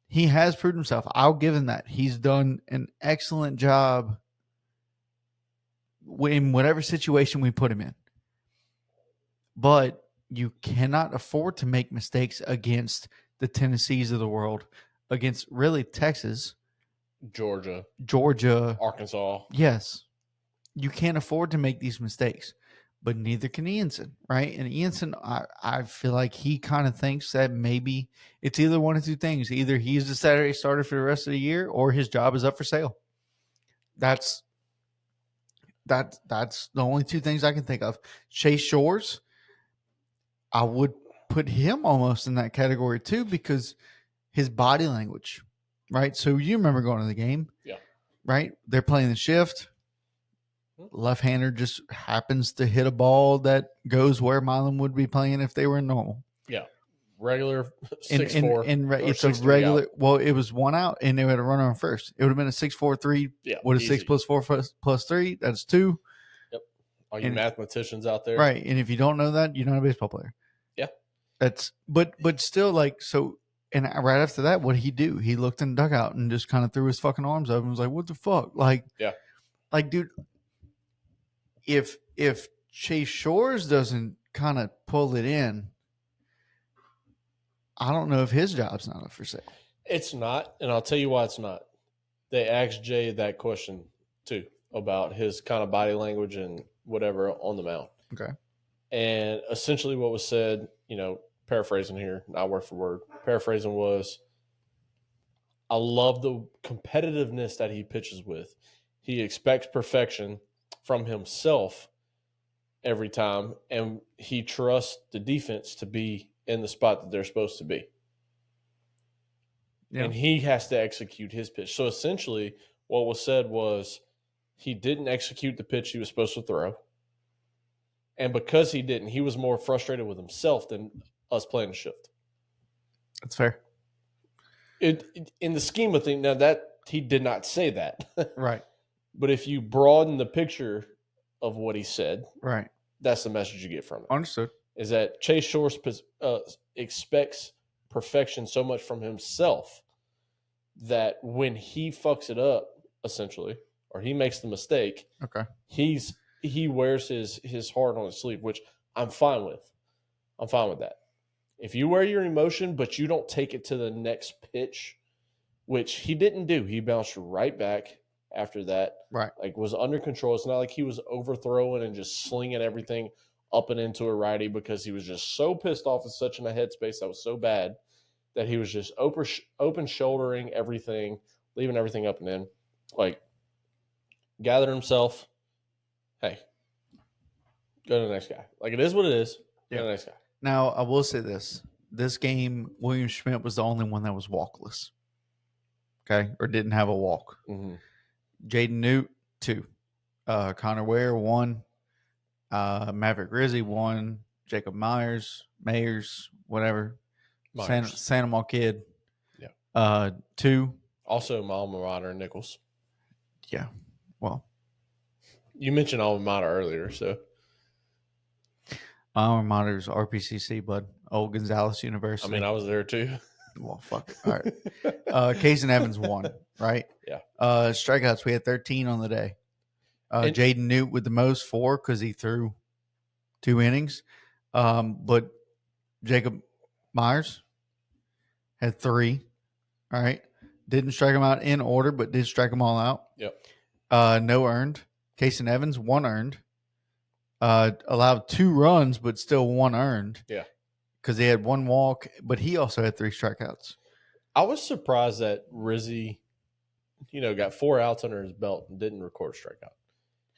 he has proved himself. I'll give him that. He's done an excellent job in whatever situation we put him in. But you cannot afford to make mistakes against the Tennessees of the world, against really Texas, Georgia, Arkansas. Yes. You can't afford to make these mistakes, but neither can Ianson, right? And Ianson, I feel like he kind of thinks that maybe it's either one of two things. Either he's the Saturday starter for the rest of the year or his job is up for sale. That's the only two things I can think of. Chase Shores, I would put him almost in that category too because his body language, right? So you remember going to the game, right? They're playing the shift. Left-hander just happens to hit a ball that goes where Milan would be playing if they were normal. Yeah, regular 6-4. And it's a regular. Out. Well, it was one out, and they had a runner on first. It would have been a 6-4-3. Yeah, what is 6 + 4 + 3? That's 2. Yep. All you mathematicians out there, right? And if you don't know that, you're not a baseball player. Yeah. That's but still like so. And right after that, what did he do? He looked in the dugout and just kind of threw his fucking arms up and was like, "What the fuck?" Like, dude. If Chase Shores doesn't kind of pull it in, I don't know if his job's not up for sale. It's not, and I'll tell you why it's not. They asked Jay that question too about his kind of body language and whatever on the mound. Okay. And essentially what was said, paraphrasing here, not word for word, paraphrasing was, I love the competitiveness that he pitches with. He expects perfection from himself every time, and he trusts the defense to be in the spot that they're supposed to be. Yeah. And he has to execute his pitch. So essentially what was said was he didn't execute the pitch he was supposed to throw. And because he didn't, he was more frustrated with himself than us playing a shift. That's fair. In the scheme of things, now that he did not say that. Right. But if you broaden the picture of what he said, right, that's the message you get from it. Understood. Is that Chase Shores expects perfection so much from himself that when he fucks it up, essentially, or he makes the mistake, okay, he wears his heart on his sleeve, which I'm fine with. I'm fine with that. If you wear your emotion, but you don't take it to the next pitch, which he didn't do, he bounced right back after that. Right. Like, was under control. It's not like he was overthrowing and just slinging everything up and into a righty because he was just so pissed off in such a headspace that was so bad that he was just open shouldering everything, leaving everything up and in. Like, gathered himself. Hey, go to the next guy. Like, it is what it is. Go to the next guy. Now, I will say this. This game, William Schmidt was the only one that was walkless. Okay? Or didn't have a walk. Mm-hmm. Jaden Newt, 2. Connor Ware, 1. Maverick Rizzi, 1. Jacob Mayers, whatever. Santa Maria kid. Yeah. 2. Also, my alma mater, Nichols. Yeah. Well. You mentioned alma mater earlier, so. My alma mater is RPCC, bud. Old Gonzales University. I mean, I was there too. Well, fuck it. All right. Case and Evans won, right? Yeah. Strikeouts, we had 13 on the day. Jaden Newt with the most, 4, because he threw 2 innings. But Jacob Myers had 3. All right. Didn't strike him out in order, but did strike them all out. Yep. No earned. Case and Evans, 1 earned. Allowed 2 runs, but still 1 earned. Yeah. Because he had 1 walk, but he also had 3 strikeouts. I was surprised that Rizzy, got 4 outs under his belt and didn't record a strikeout.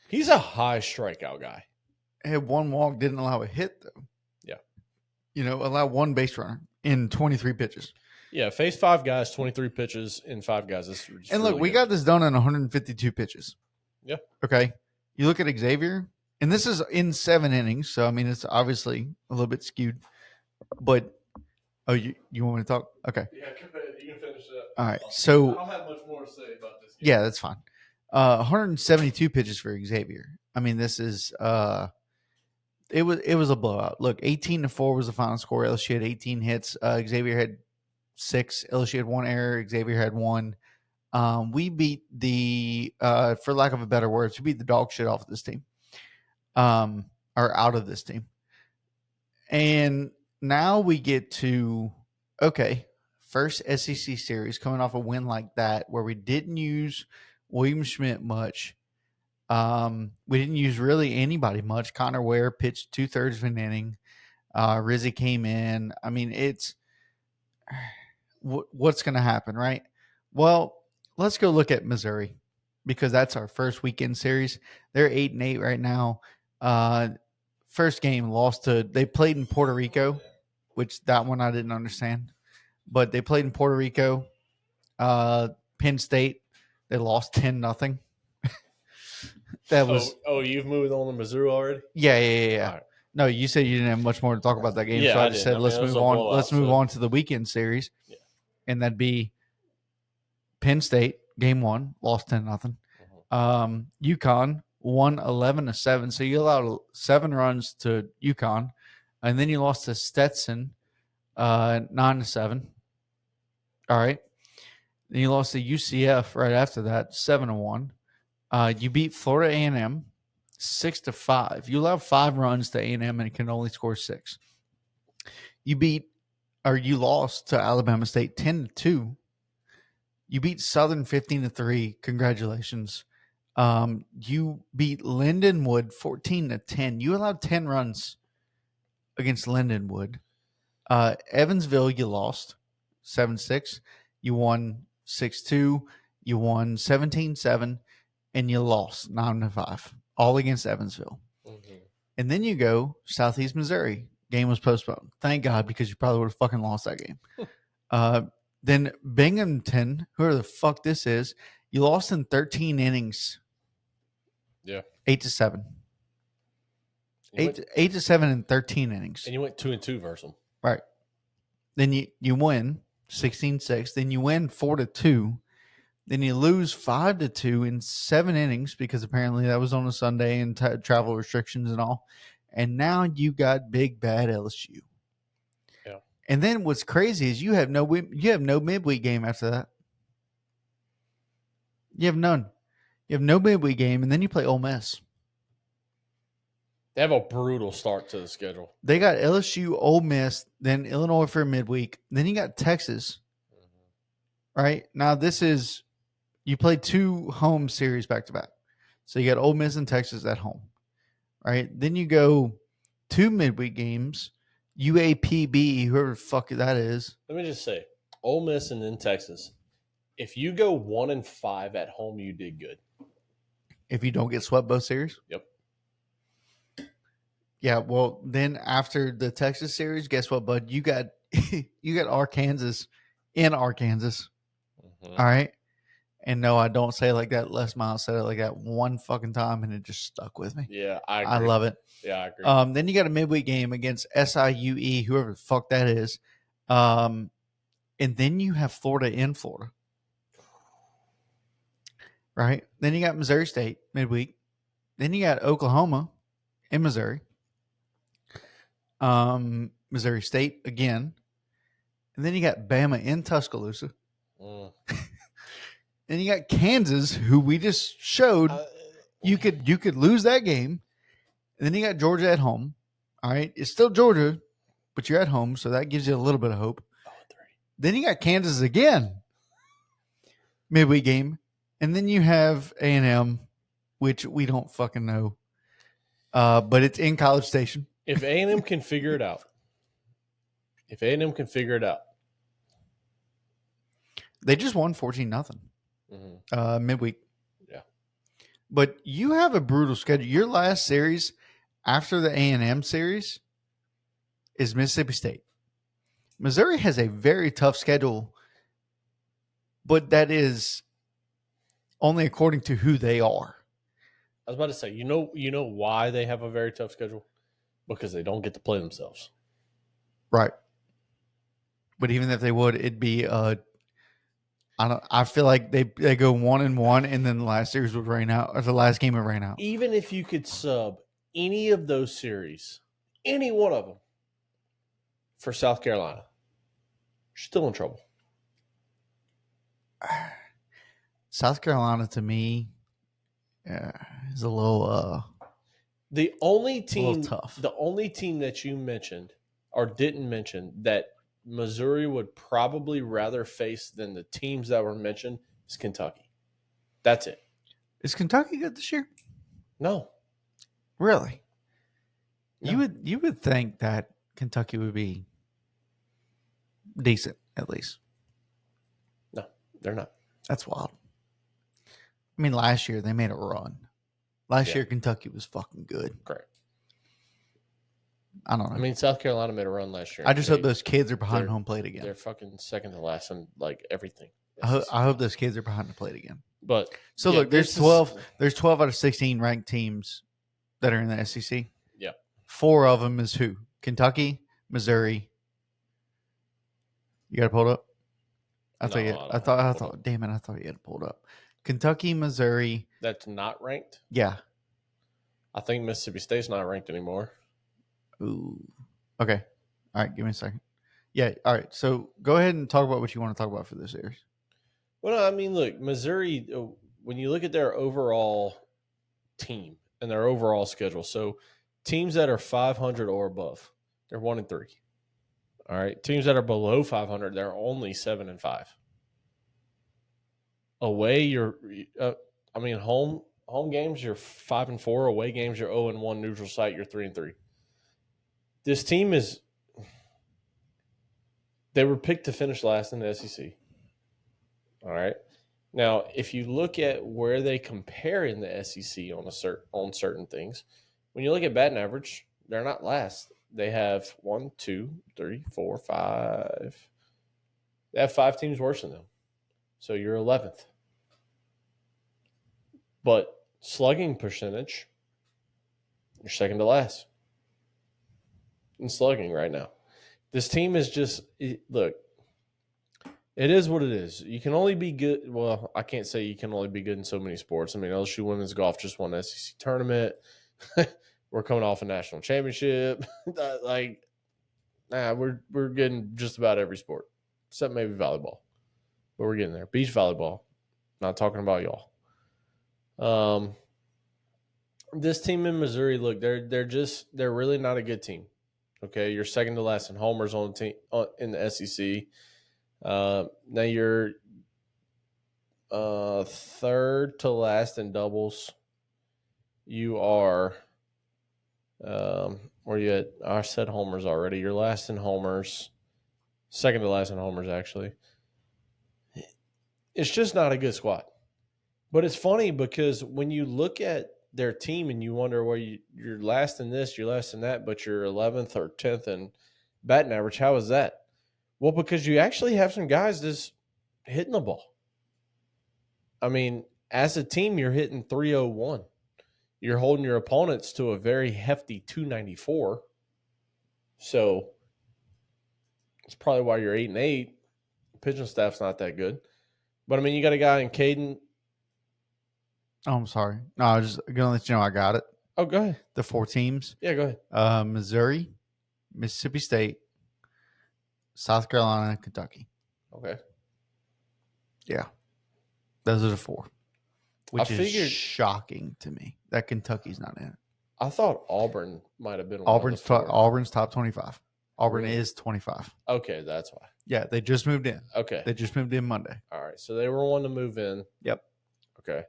He's a high strikeout guy. Had 1 walk, didn't allow a hit, though. Yeah. Allowed 1 base runner in 23 pitches. Yeah, face 5 guys, 23 pitches in 5 guys. That's and look, really we good. got this done in 152 pitches. Yeah. Okay. You look at Xavier, and this is in 7 innings, so I mean it's obviously a little bit skewed. But you want me to talk? Okay. Yeah, you can finish that. All right. So I don't have much more to say about this game. Yeah, that's fine. 172 pitches for Xavier. I mean, this is it was a blowout. Look, 18-4 was the final score. LSU had 18 hits. Xavier had 6. LSU had 1 error. Xavier had 1. We beat the for lack of a better words, we beat the dog shit off of this team. Or out of this team. And now we get to first SEC series coming off a win like that where we didn't use William Schmidt much. We didn't use really anybody much. Connor Ware pitched 2/3 of an inning. Rizzy came in. I mean, it's what's going to happen, right? Well, let's go look at Missouri because that's our first weekend series. They're 8-8 right now. First game they played in Puerto Rico, which that one I didn't understand, but they played in Puerto Rico. Penn State, they lost 10-0. That was. Oh, you've moved on to Mizzou already? Yeah. Right. No, you said you didn't have much more to talk about that game, Yeah, so I just said let's move on. Let's move on to the weekend series, and that'd be Penn State game 1 lost 10-0. UConn won 11-7, so you allowed 7 runs to UConn, and then you lost to Stetson 9-7. All right, then you lost to UCF right after that 7-1. You beat Florida A&M 6-5. You allowed 5 runs to A&M and can only score 6. You lost to Alabama State 10-2. You beat Southern 15-3. Congratulations. You beat Lindenwood 14-10. You allowed 10 runs against Lindenwood. Evansville, you lost 7-6. You won 6-2. You won 17-7. And you lost 9-5, all against Evansville. Mm-hmm. And then you go Southeast Missouri. Game was postponed. Thank God, because you probably would have fucking lost that game. Then Binghamton, whoever the fuck this is, you lost in 13 innings. Yeah. 8-7. 8-7 in 13 innings. And you went 2-2 versus them. Right. Then you win 16-6. Then you win 4-2. Then you lose 5-2 in 7 innings because apparently that was on a Sunday and travel restrictions and all. And now you got big bad LSU. Yeah. And then what's crazy is you have no midweek game after that. You have none. You have no midweek game, and then you play Ole Miss. They have a brutal start to the schedule. They got LSU, Ole Miss, then Illinois for midweek. Then you got Texas. Mm-hmm. Right? Now this is you play 2 home series back to back. So you got Ole Miss and Texas at home. Right? Then you go 2 midweek games, UAPB, whoever the fuck that is. Let me just say, Ole Miss and then Texas. If you go 1-5 at home, you did good. If you don't get swept both series? Yep. Yeah, well, then after the Texas series, guess what, bud? You got Arkansas in Arkansas. Mm-hmm. All right? And no, I don't say it like that. Les Miles said it like that one fucking time, and it just stuck with me. Yeah, I agree. I love it. Yeah, I agree. Then you got a midweek game against SIUE, whoever the fuck that is. And then you have Florida in Florida. Right? Then you got Missouri State midweek. Then you got Oklahoma in Missouri. Missouri State again. And then you got Bama in Tuscaloosa. Mm. And you got Kansas, who we just showed you could lose that game. And then you got Georgia at home. All right. It's still Georgia, but you're at home, so that gives you a little bit of hope. 0-3. Then you got Kansas again. Midweek game. And then you have A&M, which we don't fucking know. But it's in College Station. If A&M can figure it out. They just won 14-0. Midweek. Yeah. But you have a brutal schedule. Your last series after the A&M series is Mississippi State. Missouri has a very tough schedule, but that is only according to who they are. I was about to say, you know why they have a very tough schedule? Because they don't get to play themselves. Right. But even if they would, it'd be I feel like they go 1-1, and then the last series would rain out, or the last game would rain out. Even if you could sub any of those series, any one of them, for South Carolina, you're still in trouble. South Carolina, to me, is a little the only team tough. The only team that you mentioned or didn't mention that Missouri would probably rather face than the teams that were mentioned is Kentucky. That's it. Is Kentucky good this year? No. Really? No. You would think that Kentucky would be decent, at least. No, they're not. That's wild. I mean, last year they made a run. Last year Kentucky was fucking good. Correct. I don't know. I mean, South Carolina made a run last year. I just hope those kids are behind home plate again. They're fucking second to last in like everything. I hope those kids are behind the plate again. But so look, there's 12 out of 16 ranked teams that are in the SEC. Yeah. 4 of them is who? Kentucky, Missouri. You got it pulled up? I thought damn it, I thought you had it pulled up. Kentucky, Missouri. That's not ranked? Yeah. I think Mississippi State's not ranked anymore. Ooh. Okay. All right, give me a second. Yeah, all right. So go ahead and talk about what you want to talk about for this series. Well, I mean, look, Missouri, when you look at their overall team and their overall schedule, so teams that are 500 or above, they're 1-3. All right. Teams that are below 500, they're only 7-5. Away, home games, you're 5-4. Away games, you're 0-1. Neutral site, you're 3-3. This team they were picked to finish last in the SEC. All right. Now, if you look at where they compare in the SEC on certain things, when you look at batting average, they're not last. They have 1, 2, 3, 4, 5. They have 5 teams worse than them. So you're 11th. But slugging percentage, you're second to last in slugging right now. This team is just look. It is what it is. You can only be good. Well, I can't say you can only be good in so many sports. I mean, LSU women's golf just won the SEC tournament. We're coming off a national championship. We're getting just about every sport, except maybe volleyball. But we're getting there. Beach volleyball. Not talking about y'all. This team in Missouri, look, they're really not a good team. Okay, you're second to last in homers on the team in the SEC. Now you're third to last in doubles. You are where you at? I said homers already. You're last in homers, second to last in homers actually. It's just not a good squad. But it's funny because when you look at their team and you wonder where you're last in this, you're last in that, but you're 11th or 10th in batting average. How is that? Well, because you actually have some guys just hitting the ball. I mean, as a team, you're hitting 301. You're holding your opponents to a very hefty 294. So it's probably why you're 8-8. Pitching staff's not that good. But, I mean, you got a guy in Caden. Oh, I'm sorry. No, I was just going to let you know I got it. Oh, go ahead. The 4 teams. Yeah, go ahead. Missouri, Mississippi State, South Carolina, Kentucky. Okay. Yeah. Those are the 4. Which I is figured shocking to me that Kentucky's not in it. I thought Auburn might have been one of the 4. Auburn's top 25. Auburn Really? is 25. Okay, that's why. Yeah, they just moved in. Okay. They just moved in Monday. All right. So they were one to move in. Yep. Okay.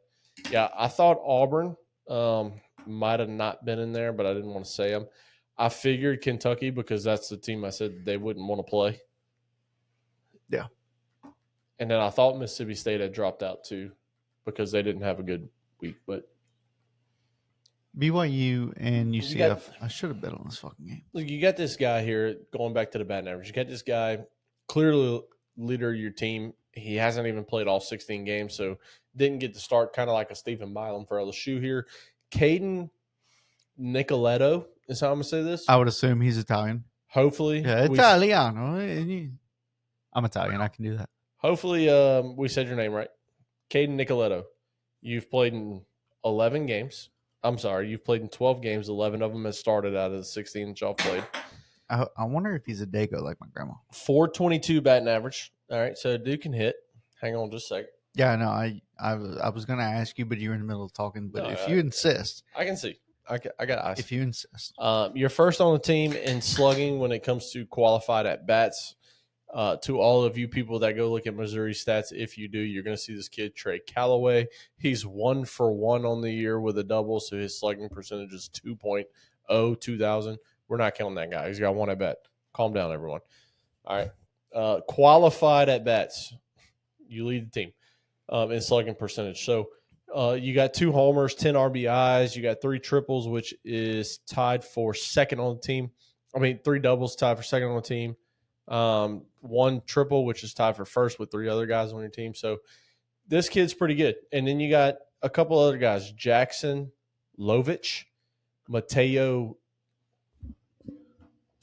Yeah, I thought Auburn might have not been in there, but I didn't want to say them. I figured Kentucky because that's the team I said they wouldn't want to play. Yeah. And then I thought Mississippi State had dropped out too because they didn't have a good week. But BYU and UCF. got- I should have bet on this fucking game. look, you got this guy here going back to the batting average. You got this guy, clearly leader of your team. He hasn't even played all 16 games, so didn't get to start, kind of like a Stephen Milam for LSU here. Caden Nicoletto is how I'm going to say this. I would assume he's Italian. Hopefully. Yeah, Italiano. I'm Italian. I can do that. Hopefully we said your name right. Caden Nicoletto. You've played in 11 games. I'm sorry. You've played in 12 games. 11 of them has started out of the 16 that y'all played. I wonder if he's a Dago like my grandma. 422 batting average. All right, so dude can hit. Hang on just a second. Yeah, no, I was going to ask you, but you were in the middle of talking. But No, if you insist. I can see. I got eyes. If you insist. You're first on the team in slugging when it comes to qualified at bats. To all of you people that go look at Missouri stats, if you do, you're going to see this kid, Trey Callaway. He's 1 for 1 on the year with a double, so his slugging percentage is 2.0, 2000. We're not counting that guy. He's got 1 at bat. Calm down, everyone. All right. Qualified at bats. You lead the team in slugging percentage. So you got 2 homers, 10 RBIs. You got 3 triples, which is tied for second on the team. 3 doubles tied for second on the team. 1 triple, which is tied for first with 3 other guys on your team. So this kid's pretty good. And then you got a couple other guys, Jackson Lovich, Mateo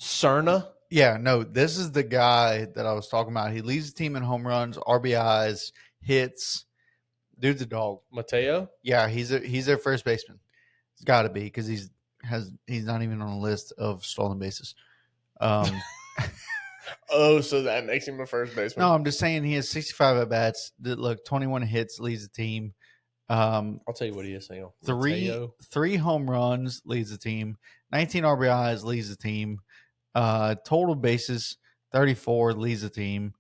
Cerna. Yeah, no, this is the guy that I was talking about. He leads the team in home runs, RBIs, hits. Dude's a dog. Mateo? Yeah, he's their first baseman. It's got to be because he's not even on a list of stolen bases. Oh, so that makes him a first baseman. No, I'm just saying he has 65 at bats. Look, 21 hits, leads the team. I'll tell you what he is. Three home runs, leads the team. 19 RBIs, leads the team. Total bases 34, leads the team.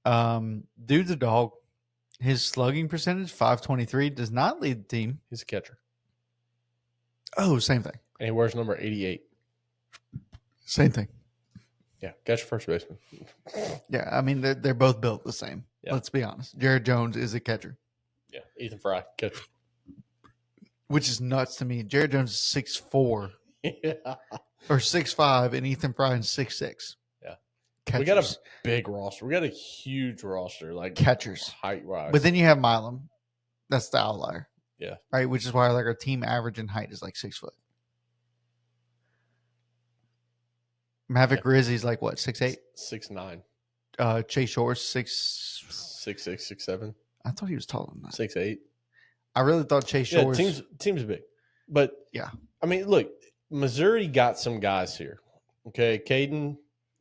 Dude's a dog. His slugging percentage 523 does not lead the team. He's a catcher. Oh, same thing. And he wears number 88. Same thing. Yeah, catcher, first baseman. Yeah, I mean they're both built the same. Yeah. Let's be honest. Jared Jones is a catcher. Yeah, Ethan Fry, catcher. Which is nuts to me. Jared Jones is 6'4". Yeah. Or 6'5", and Ethan Fry is 6'6". Yeah. Catchers. We got a big roster. We got a huge roster, like catchers. Height-wise. But then you have Milam. That's the outlier. Yeah. Right, which is why like our team average in height is like 6 foot. Maverick Rizzi's like what, 6'8"? 6'9". Chase Shores 6'6", 6'7". I thought he was taller than that. 6'8". I really thought Chase Shores. Yeah, team's big. But yeah. I mean, look, Missouri got some guys here. Okay, Caden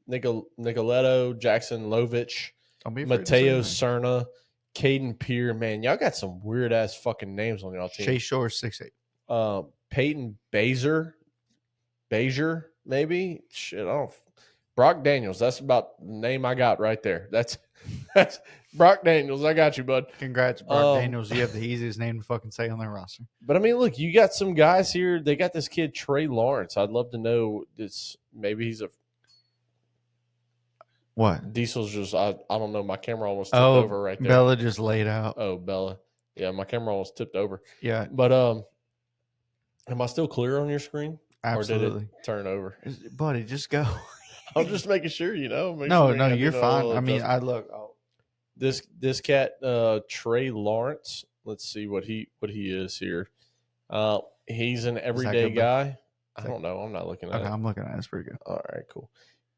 Nicoletto, Jackson Lovich, Mateo Cerna, Caden Peer. Man, y'all got some weird ass fucking names on y'all team. Chase Shores 6'8". Peyton Baser, maybe. Shit, I don't. Brock Daniels. That's about the name I got right there. That's Brock Daniels. I got you, bud. Congrats, Brock Daniels. You have the easiest name to fucking say on their roster. But I mean, look, you got some guys here. They got this kid Trey Lawrence. I'd love to know. Maybe he's a. What? Diesel's just. I don't know. My camera almost tipped over right there. Bella just laid out. Oh, Bella. Yeah, my camera almost tipped over. Yeah. But am I still clear on your screen? Absolutely. Or did it turn over? Buddy, just go. I'm just making sure, No, you're fine. I mean, I look. This cat, Trey Lawrence. Let's see what he is here. He's an everyday guy. I don't know. I'm not looking at it. I'm looking at it. It's pretty good. All right, cool.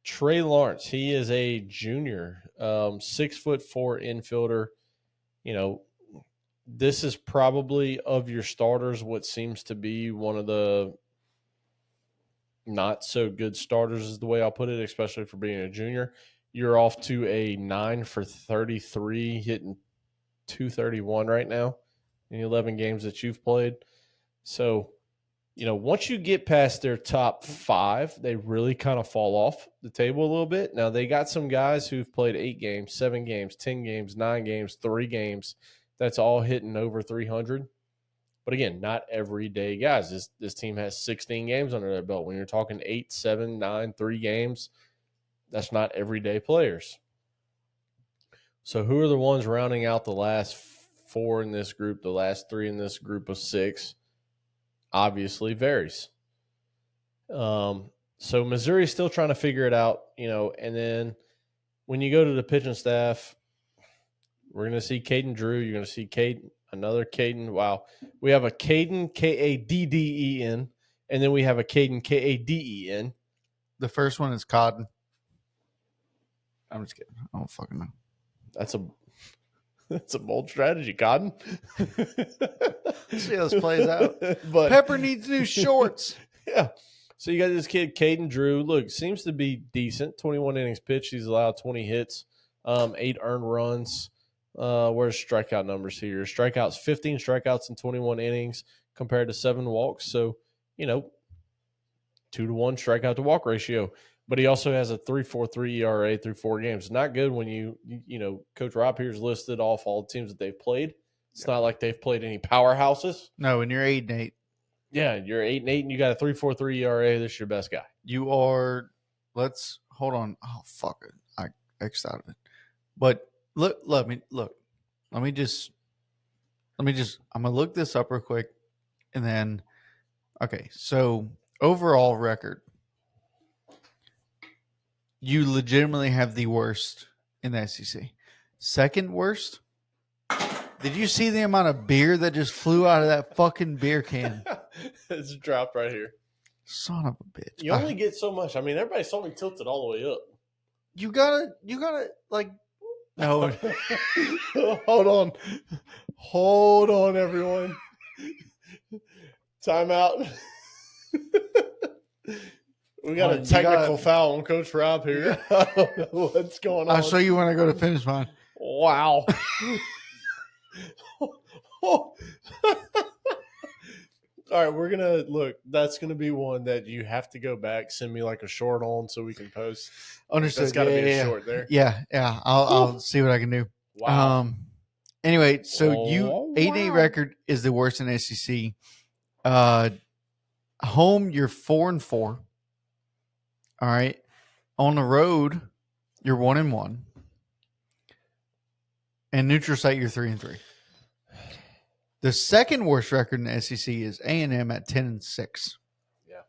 Trey Lawrence. He is a junior, 6'4" infielder. This is probably of your starters what seems to be one of the not so good starters is the way I'll put it, especially for being a junior. You're off to a 9 for 33, hitting 231 right now in the 11 games that you've played. So, once you get past their top 5, they really kind of fall off the table a little bit. Now, they got some guys who've played 8 games, 7 games, 10 games, 9 games, 3 games. That's all hitting over 300. But again, not everyday guys. This team has 16 games under their belt. When you're talking 8, 7, 9, 3 games, that's not everyday players. So who are the ones rounding out the last 4 in this group, the last 3 in this group of 6? Obviously varies. So Missouri's still trying to figure it out, and then when you go to the pitching staff, we're going to see Caden Drew. You're going to see another Caden. Wow. We have a Caden, Kadden, and then we have a Caden, Kaden. The first one is Cotton. I'm just kidding. I don't fucking know. That's a bold strategy, Cotton. See how this plays out. But Pepper needs new shorts. Yeah. So you got this kid, Caden Drew. Look, seems to be decent. 21 innings pitched. He's allowed 20 hits, 8 earned runs. Where's strikeout numbers here? 15 strikeouts in 21 innings compared to 7 walks. So, 2-1 strikeout to walk ratio. But he also has a 3.43 ERA through 4 games. Not good when Coach Rob here's listed off all the teams that they've played. It's not like they've played any powerhouses. No, when you're 8-8. Yeah, you're 8-8 and you got a 3.43 ERA. This is your best guy. You are. Let's hold on. Oh fuck it! I X'd out of it. But let me just. I'm gonna look this up real quick, and then. Okay, so overall record. You legitimately have the worst in the SEC. Second worst. Did you see the amount of beer that just flew out of that fucking beer can? It's dropped right here. Son of a bitch. You only get so much. I mean, everybody saw me tilt it all the way up. You gotta like no. Hold on, everyone. Time out. We got a technical foul on Coach Rob here. I don't know what's going on. I'll show you when I go to finish mine. Wow. All right, we're going to look. That's going to be one that you have to go back, send me like a short on so we can post. Understood. That's got to be a short there. Yeah. I'll see what I can do. Wow. Anyway, so 8-8 record is the worst in SEC. Home, you're 4-4. All right. On the road, you're 1-1. And neutral site, you're 3-3. The second worst record in the SEC is A&M at 10-6. Yeah.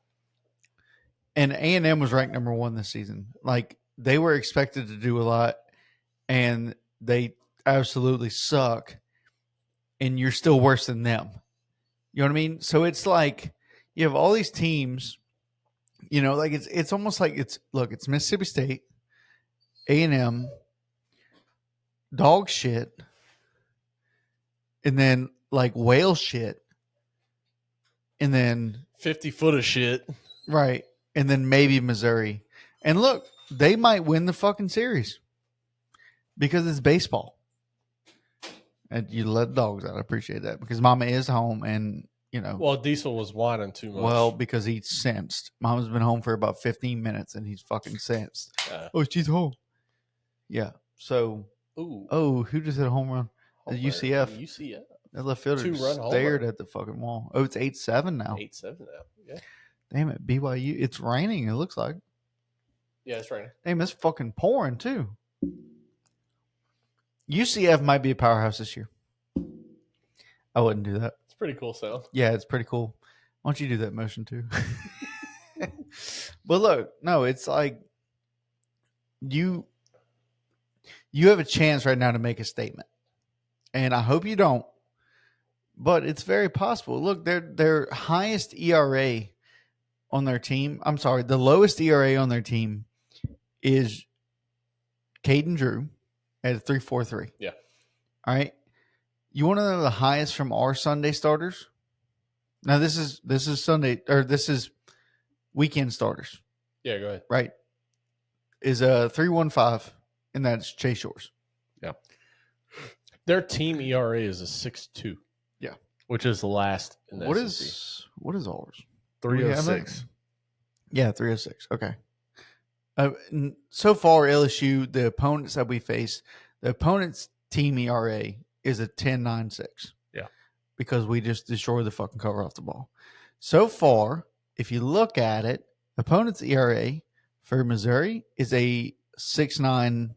And A&M was ranked number 1 this season. Like, they were expected to do a lot, and they absolutely suck. And you're still worse than them. You know what I mean? So it's like you have all these teams. Like it's almost like it's Mississippi State, A&M, dog shit, and then like whale shit, and then 50 foot of shit, right, and then maybe Missouri. And look, they might win the fucking series because it's baseball, and you let dogs out. I appreciate that because Mama is home, and Well, Diesel was whining too much. Well, because he's sensed. Mama's been home for about 15 minutes, and he's fucking sensed. Oh, she's home. Yeah. So, who just hit a home run? The UCF. That left fielder stared at the fucking wall. Oh, it's 8-7 now. 8-7 now. Yeah. Damn it, BYU. It's raining, it looks like. Yeah, it's raining. Damn, it's fucking pouring, too. UCF might be a powerhouse this year. I wouldn't do that. Pretty cool sound. Yeah, it's pretty cool. Why don't you do that motion too? But look, no, it's like you have a chance right now to make a statement. And I hope you don't. But it's very possible. Look, their highest ERA on their team. I'm sorry, the lowest ERA on their team is Caden Drew at a 3.43. Yeah. All right. You want to know the highest from our Sunday starters? Now this is Sunday, or this is weekend starters. Yeah, go ahead. Right. is a 3.15, and that's Chase Shores. Yeah. Their team ERA is a 6.2. Yeah. Which is the last in the What SEC. what is ours? 306. Yeah, 306. Okay. So far, LSU, the opponents that we face, the opponent's team ERA is a 10.96. Yeah. Because we just destroyed the fucking cover off the ball. So far, if you look at it, opponent's ERA for Missouri is a 6.93.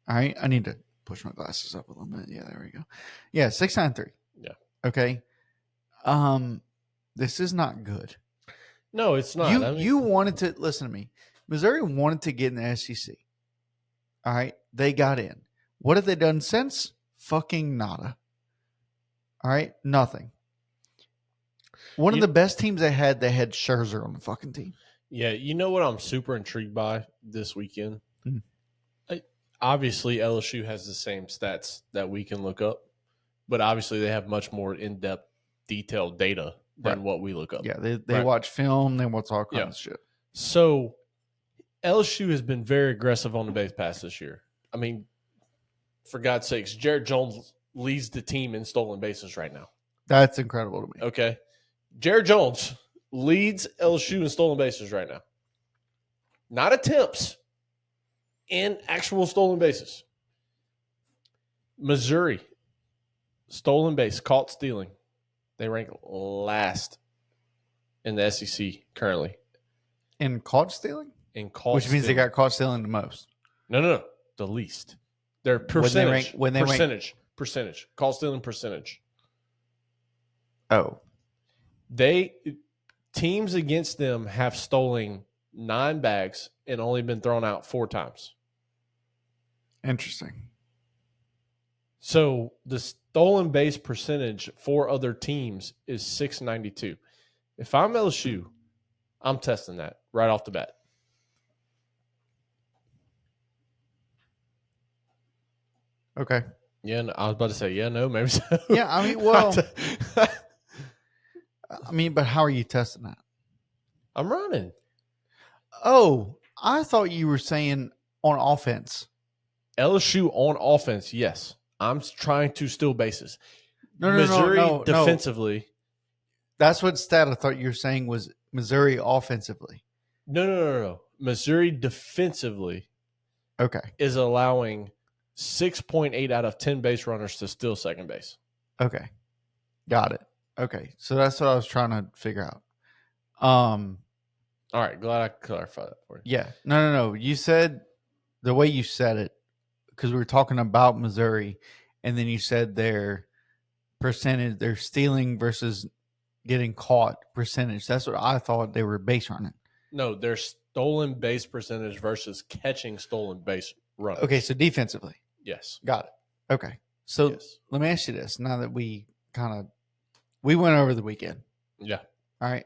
All right. I need to push my glasses up a little bit. Yeah, there we go. Yeah, 6.93. Yeah. Okay. This is not good. No, it's not. You wanted to listen to me. Missouri wanted to get in the SEC. All right. They got in. What have they done since? Fucking nada. All right. Nothing. One of the best teams they had Scherzer on the fucking team. Yeah. You know what I'm super intrigued by this weekend? Obviously, LSU has the same stats that we can look up, but obviously they have much more in-depth, detailed data than what we look up. Yeah, they watch film, they watch all kinds of shit. So LSU has been very aggressive on the base pass this year. I mean, for God's sakes, Jared Jones leads the team in stolen bases right now. That's incredible to me. Okay. Jared Jones leads LSU in stolen bases right now. Not attempts, in actual stolen bases. Missouri, stolen base, caught stealing. They rank last in the SEC currently. In caught stealing? Which means they got caught stealing the most. No. The least. Their percentage. When they rank, percentage. Caught stealing percentage. Oh. Teams against them have stolen 9 bags and only been thrown out 4 times. Interesting. So the stolen base percentage for other teams is 692. If I'm LSU, I'm testing that right off the bat. Okay. Yeah, I was about to say, maybe so. Yeah, I mean, but how are you testing that? I'm running. Oh, I thought you were saying on offense. LSU on offense, yes. I'm trying to steal bases. Missouri defensively. No. That's what stat I thought you were saying was Missouri offensively. No. Missouri defensively is allowing 6.8 out of 10 base runners to steal second base. Okay. Got it. Okay. So that's what I was trying to figure out. All right. Glad I clarified that for you. Yeah. No. You said the way you said it, because we were talking about Missouri, and then you said their percentage, their stealing versus getting caught percentage. That's what I thought they were base running. No, their stolen base percentage versus catching stolen base runners. Okay, so defensively. Yes. Got it. Okay. So let me ask you this. Now that we went over the weekend. Yeah. All right.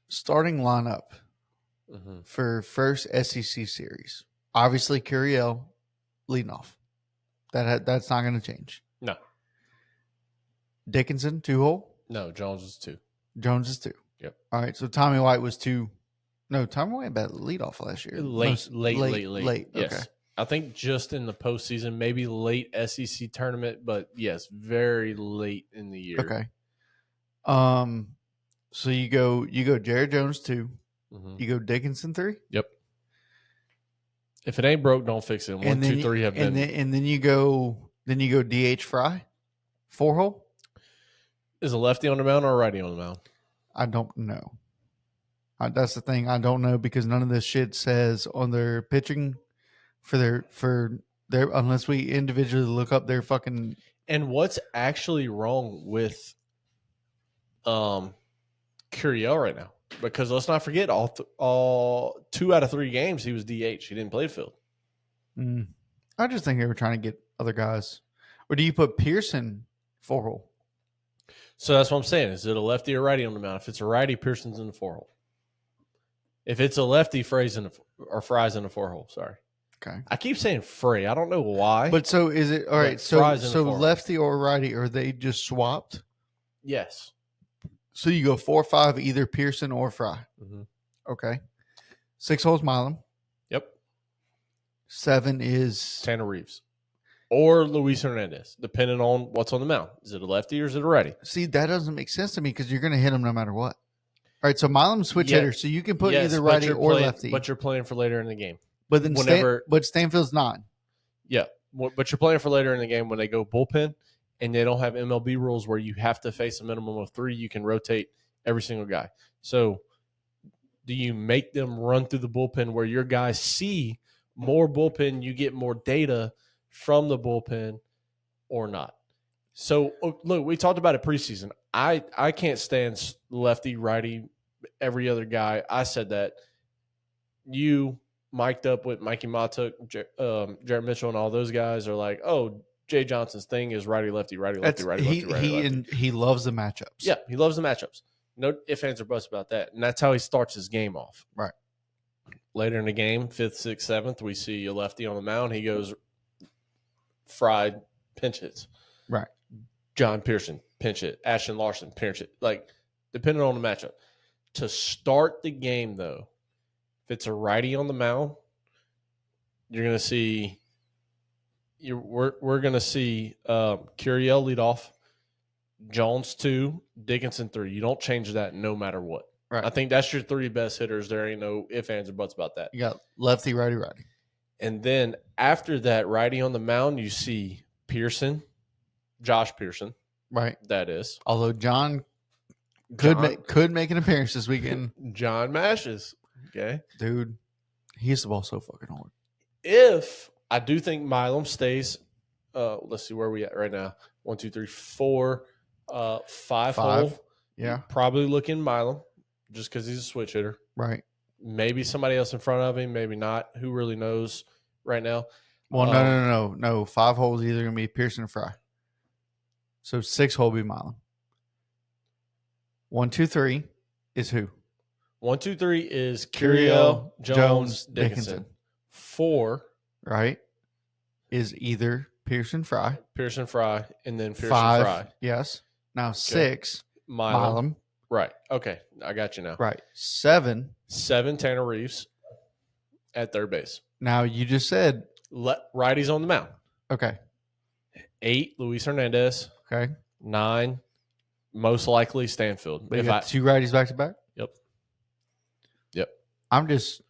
Starting lineup for first SEC series. Obviously, Curiel leading off. That's not going to change. No. Dickinson, 2-hole? No, Jones is 2. Jones is 2. Yep. All right, so Tommy White was 2. No, Tommy White had lead off last year. Late. Yes. Okay. I think just in the postseason, maybe late SEC tournament, but yes, very late in the year. Okay. So you go Jared Jones 2. You go Dickinson 3. Yep. If it ain't broke, don't fix it. 1, 2, 3 have been. And then you go DH Fry, 4-hole. Is a lefty on the mound or a righty on the mound? I don't know. That's the thing. I don't know because none of this shit says on their pitching for their unless we individually look up their fucking. And what's actually wrong with Curiel right now? Because let's not forget, all 2 out of 3 games he was DH. He didn't play the field. I just think they were trying to get other guys. Or do you put Pearson 4-hole? So that's what I'm saying. Is it a lefty or righty on the mound? If it's a righty, Pearson's in the 4-hole. If it's a lefty, Fry's in the 4-hole. Sorry. Okay. I keep saying Frey. I don't know why. But so is it all right? So lefty or righty, are they just swapped? Yes. So you go 4-5, either Pearson or Fry. Mm-hmm. Okay. 6 holes, Milam. Yep. 7 is Tanner Reeves or Luis Hernandez, depending on what's on the mound. Is it a lefty or is it a righty? See, that doesn't make sense to me because you're going to hit him no matter what. All right, so Milam's switch hitter, so you can put either righty or lefty. But you're playing for later in the game. But then Stanfield's not. Yeah, but you're playing for later in the game when they go bullpen, and they don't have MLB rules where you have to face a minimum of 3. You can rotate every single guy. So do you make them run through the bullpen where your guys see more bullpen, you get more data from the bullpen or not? So, look, we talked about it preseason. I can't stand lefty, righty, every other guy. I said that. You mic'd up with Mikey Matuk, Jarrett Mitchell, and all those guys are like, oh, Jay Johnson's thing is righty, lefty, righty, lefty, righty, lefty, righty, lefty. And he loves the matchups. Yeah, he loves the matchups. No ifs, ands, or buts about that. And that's how he starts his game off. Right. Later in the game, 5th, 6th, 7th, we see a lefty on the mound. He goes fried pinch hits. Right. John Pearson, pinch hit. Ashton Larson, pinch hit. Like, depending on the matchup. To start the game, though, if it's a righty on the mound, you're going to see we're going to see Curiel lead off, Jones 2, Dickinson 3. You don't change that no matter what. Right. I think that's your 3 best hitters. There ain't no ifs, ands, or buts about that. You got lefty, righty, righty. And then after that, righty on the mound, you see Pearson, Josh Pearson. Right. That is. Although John could make an appearance this weekend. John Mashes. Okay. Dude, he hits the ball so fucking hard. If I do think Milam stays, let's see where we at right now. 1, 2, 3, 4, 5 hole. Yeah. Probably looking Milam just because he's a switch hitter. Right. Maybe somebody else in front of him, maybe not. Who really knows right now? Well, no. 5 holes either going to be Pearson or Fry. So 6 hole be Milam. 1, 2, 3 is who? 1, 2, 3 is Curiel, Jones, Dickinson. 4, right, is either Pearson, Fry, and then Pearson, 5, Fry. Yes. Now 6, Milam. Right. Okay, I got you now. Right. 7, Tanner Reeves at third base. Now you just said righties on the mound. Okay. 8, Luis Hernandez. Okay. 9, most likely Stanfield. But you got 2 righties back to back? Yep. I'm just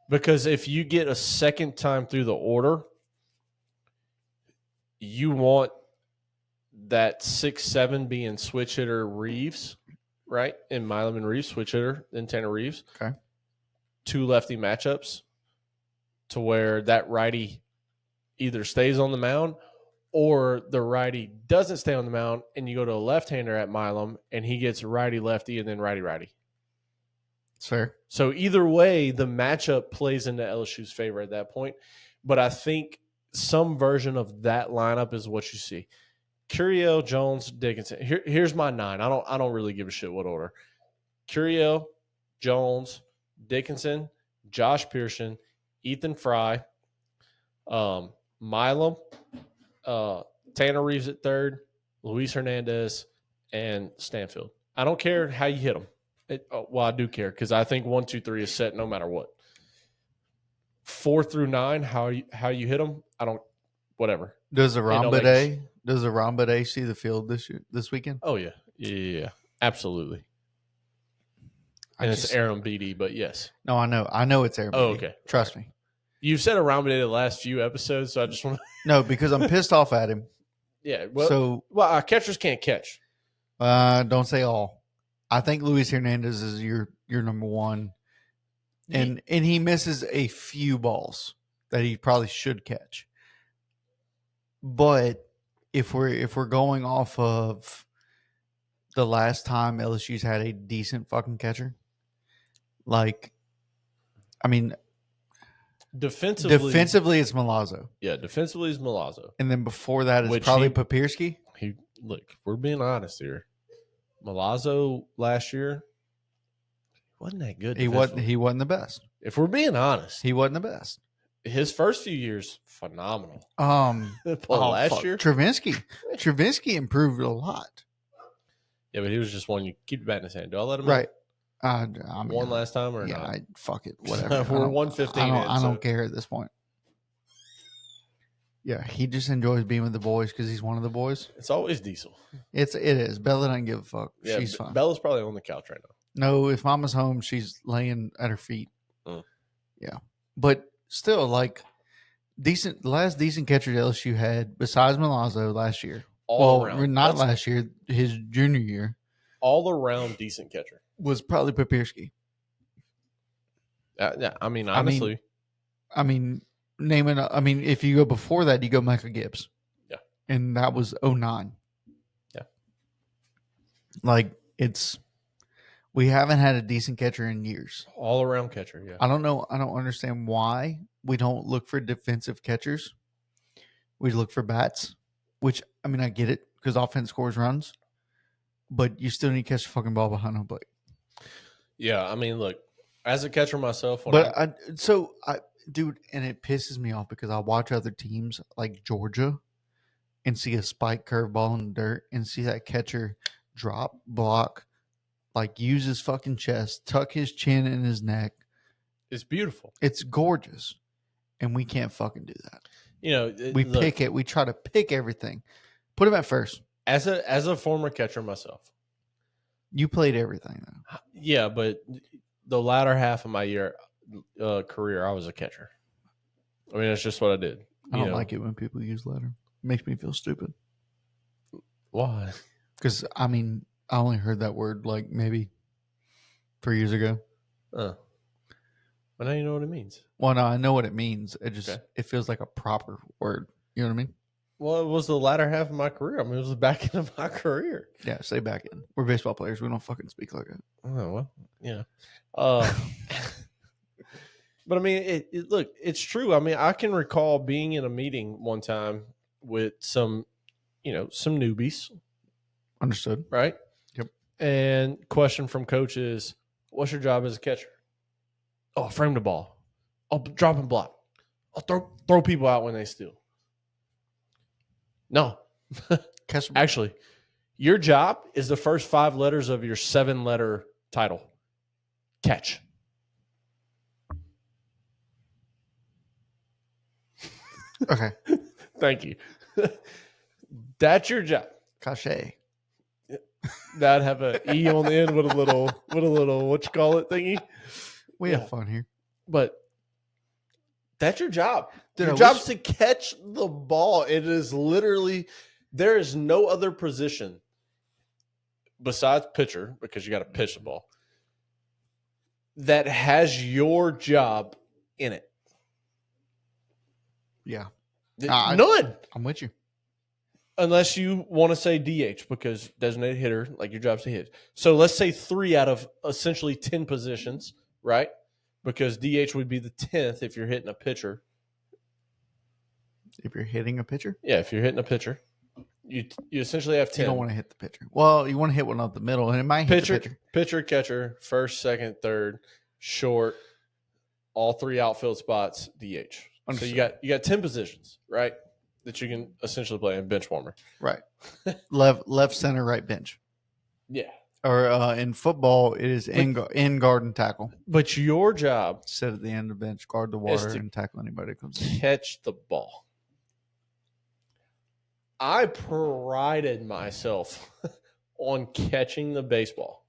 because if you get a second time through the order, you want that 6, 7 being switch hitter Reeves, right? And Milam and Reeves, switch hitter, then Tanner Reeves. Okay. 2 lefty matchups to where that righty either stays on the mound or the righty doesn't stay on the mound and you go to a left-hander at Milam and he gets righty-lefty and then righty-righty. Fair. So either way, the matchup plays into LSU's favor at that point. But I think some version of that lineup is what you see. Curiel, Jones, Dickinson. Here's my 9. I don't really give a shit what order. Curiel, Jones, Dickinson, Josh Pearson, Ethan Fry, Milam, Tanner Reeves at third, Luis Hernandez, and Stanfield. I don't care how you hit them. Well, I do care because I think 1, 2, 3 is set no matter what. 4 through 9, how you hit them, I don't. Whatever. Does a Ramba Day see the field this weekend? Oh yeah, absolutely. And it's Aaron BD, but yes. No, I know it's Aaron. Oh, BD. okay. Trust me. You've said Ramba Day the last few episodes, so I just want to. No, because I'm pissed off at him. Yeah. Well, our catchers can't catch. Don't say all. I think Luis Hernandez is your number 1, and he misses a few balls that he probably should catch. But if we're going off of the last time LSU's had a decent fucking catcher, like, I mean, defensively it's Milazzo. Yeah, defensively is Milazzo, and then before that is probably Papirski. Look, if we're being honest here. Milazzo last year wasn't that good. He wasn't the best. If we're being honest, he wasn't the best. His first few years, phenomenal. Last year, Travinsky improved a lot. Yeah, but he was just one. You keep the bat in his hand. Do I let him in? Right. I mean, One last time or yeah, not? fuck it. Whatever. We're 115 in. I don't care at this point. Yeah, he just enjoys being with the boys because he's one of the boys. It's always Diesel. It is. Bella doesn't give a fuck. Yeah, She's fine. Bella's probably on the couch right now. No, if Mama's home, she's laying at her feet. Mm. Yeah, but still, like decent. The last decent catcher LSU had, besides Milazzo last year. All around. Not last year. His junior year. All around decent catcher was probably Papirski. Yeah, I mean, honestly. If you go before that, you go Micah Gibbs. Yeah. And that was 09. Yeah. Like, we haven't had a decent catcher in years. All around catcher, yeah. I don't know. I don't understand why we don't look for defensive catchers. We look for bats, which, I mean, I get it because offense scores runs, but you still need to catch the fucking ball behind home plate. Yeah, I mean, look, as a catcher myself, dude, and it pisses me off because I watch other teams like Georgia and see a spike curveball in the dirt and see that catcher drop, block, like use his fucking chest, tuck his chin in his neck. It's beautiful. It's gorgeous. And we can't fucking do that. You know, pick it. We try to pick everything. Put him at first. As a former catcher myself. You played everything, though. Yeah, but the latter half of my career, I was a catcher. I mean, that's just what I did. I don't like it when people use ladder. It makes me feel stupid. Why? Because, I mean, I only heard that word like maybe 3 years ago. But now you know what it means. Well, no, I know what it means. It feels like a proper word. You know what I mean? Well, it was the latter half of my career. I mean, it was the back end of my career. Yeah, say back end. We're baseball players. We don't fucking speak like that. Oh, well, yeah. But, I mean, look, it's true. I mean, I can recall being in a meeting one time with some newbies. Understood. Right? Yep. And question from coach is, what's your job as a catcher? Oh, I'll frame the ball. I'll drop and block. I'll throw people out when they steal. No. Actually, your job is the first 5 letters of your 7-letter title. Catch. Okay. Thank you. That's your job. Cachet. That'd have an E on the end with a little what you call it thingy. We have fun here. But that's your job. Dude, your job's to catch the ball. It is literally, there is no other position besides pitcher, because you got to pitch the ball, that has your job in it. Yeah. None. I'm with you. Unless you want to say DH, because designated hitter, like your job's to hit. So let's say 3 out of essentially 10 positions, right? Because DH would be the 10th if you're hitting a pitcher. If you're hitting a pitcher? Yeah, if you're hitting a pitcher. You essentially have 10. You don't want to hit the pitcher. Well, you want to hit one up the middle, and it might hit the pitcher. Pitcher, catcher, first, second, third, short, all 3 outfield spots, DH. Understood. So you got 10 positions, right, that you can essentially play in bench warmer. Right. left, center, right bench. Yeah. Or in football, it is in guard and tackle. But your job, sit at the end of the bench, guard the water, and tackle anybody that comes in. Catch the ball. I prided myself on catching the baseball.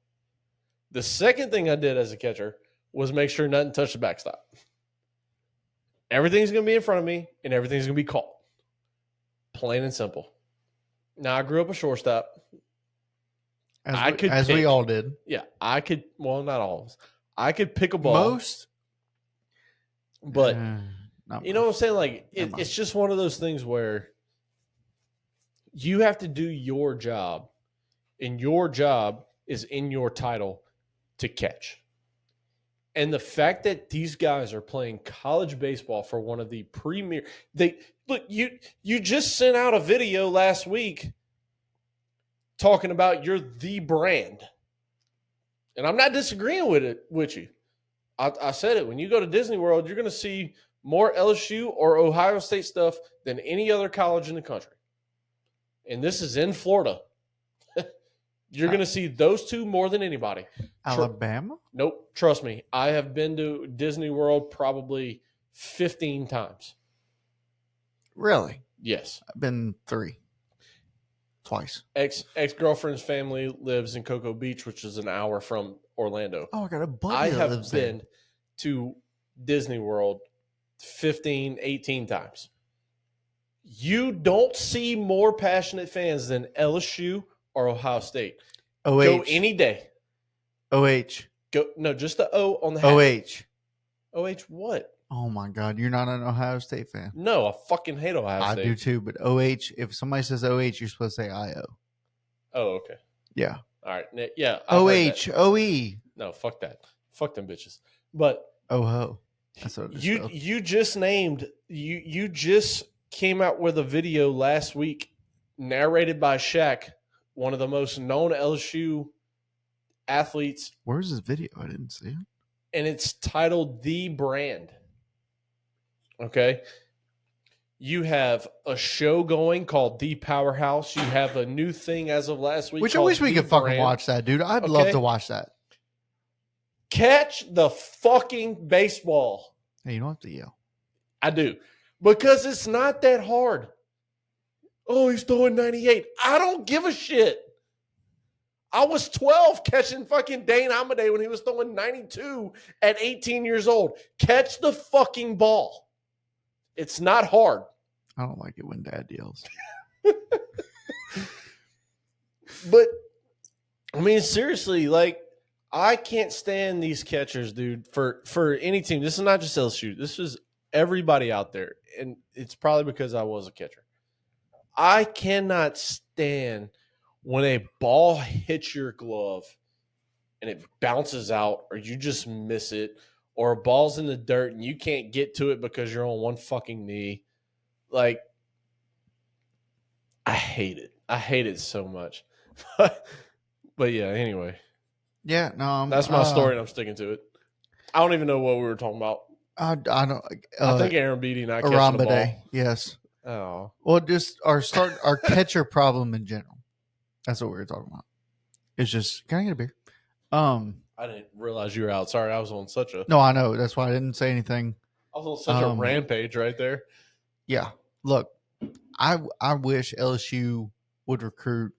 The second thing I did as a catcher was make sure nothing touched the backstop. Everything's going to be in front of me, and everything's going to be caught. Plain and simple. Now, I grew up a shortstop. As we all did. Yeah, I could. Well, not all of us. I could pick a ball. Most. But, you know what I'm saying? Like, it's just one of those things where you have to do your job, and your job is in your title to catch. And the fact that these guys are playing college baseball for one of the premier, you just sent out a video last week talking about you're the brand, and I'm not disagreeing with you. I said it. When you go to Disney World, you're going to see more LSU or Ohio State stuff than any other college in the country. And this is in Florida. You're going to see those two more than anybody. Alabama? Nope. Trust me. I have been to Disney World probably 15 times. Really? Yes. I've been 3. Twice. Ex-girlfriend's family lives in Cocoa Beach, which is an hour from Orlando. Oh, I got a buddy I that have lives been there. to Disney World 15, 18 times. You don't see more passionate fans than LSU or Ohio State. Go any day. OH. No, just the O on the hat. OH. OH what? Oh my God, you're not an Ohio State fan. No, I fucking hate Ohio State. I do too, but OH, if somebody says OH, you're supposed to say IO. Oh, okay. Yeah. All right. Yeah. OH, OE. No, fuck that. Fuck them bitches. But ho. That's what it is. You just named you just came out with a video last week narrated by Shaq, one of the most known LSU athletes. Where's this video? I didn't see it. And it's titled The Brand. Okay. You have a show going called The Powerhouse. You have a new thing as of last week. Which I wish we could fucking watch that, dude. I'd love to watch that. Catch the fucking baseball. Hey, you don't have to yell. I do. Because it's not that hard. Oh, he's throwing 98. I don't give a shit. I was 12 catching fucking Dane Amadei when he was throwing 92 at 18 years old. Catch the fucking ball. It's not hard. I don't like it when dad yells. But, I mean, seriously, like, I can't stand these catchers, dude, for any team. This is not just LSU. This is everybody out there. And it's probably because I was a catcher. I cannot stand when a ball hits your glove and it bounces out or you just miss it, or a ball's in the dirt and you can't get to it because you're on one fucking knee. Like, I hate it. I hate it so much. But yeah, anyway. Yeah, no. That's my story and I'm sticking to it. I don't even know what we were talking about. I don't. I think Aaron Beatty not catching the ball. Yes. Oh. Well, just our catcher problem in general. That's what we were talking about. It's just, can I get a beer? I didn't realize you were out. Sorry, I was on such a. No, I know. That's why I didn't say anything. I was on such a rampage right there. Yeah. Look, I wish LSU would recruit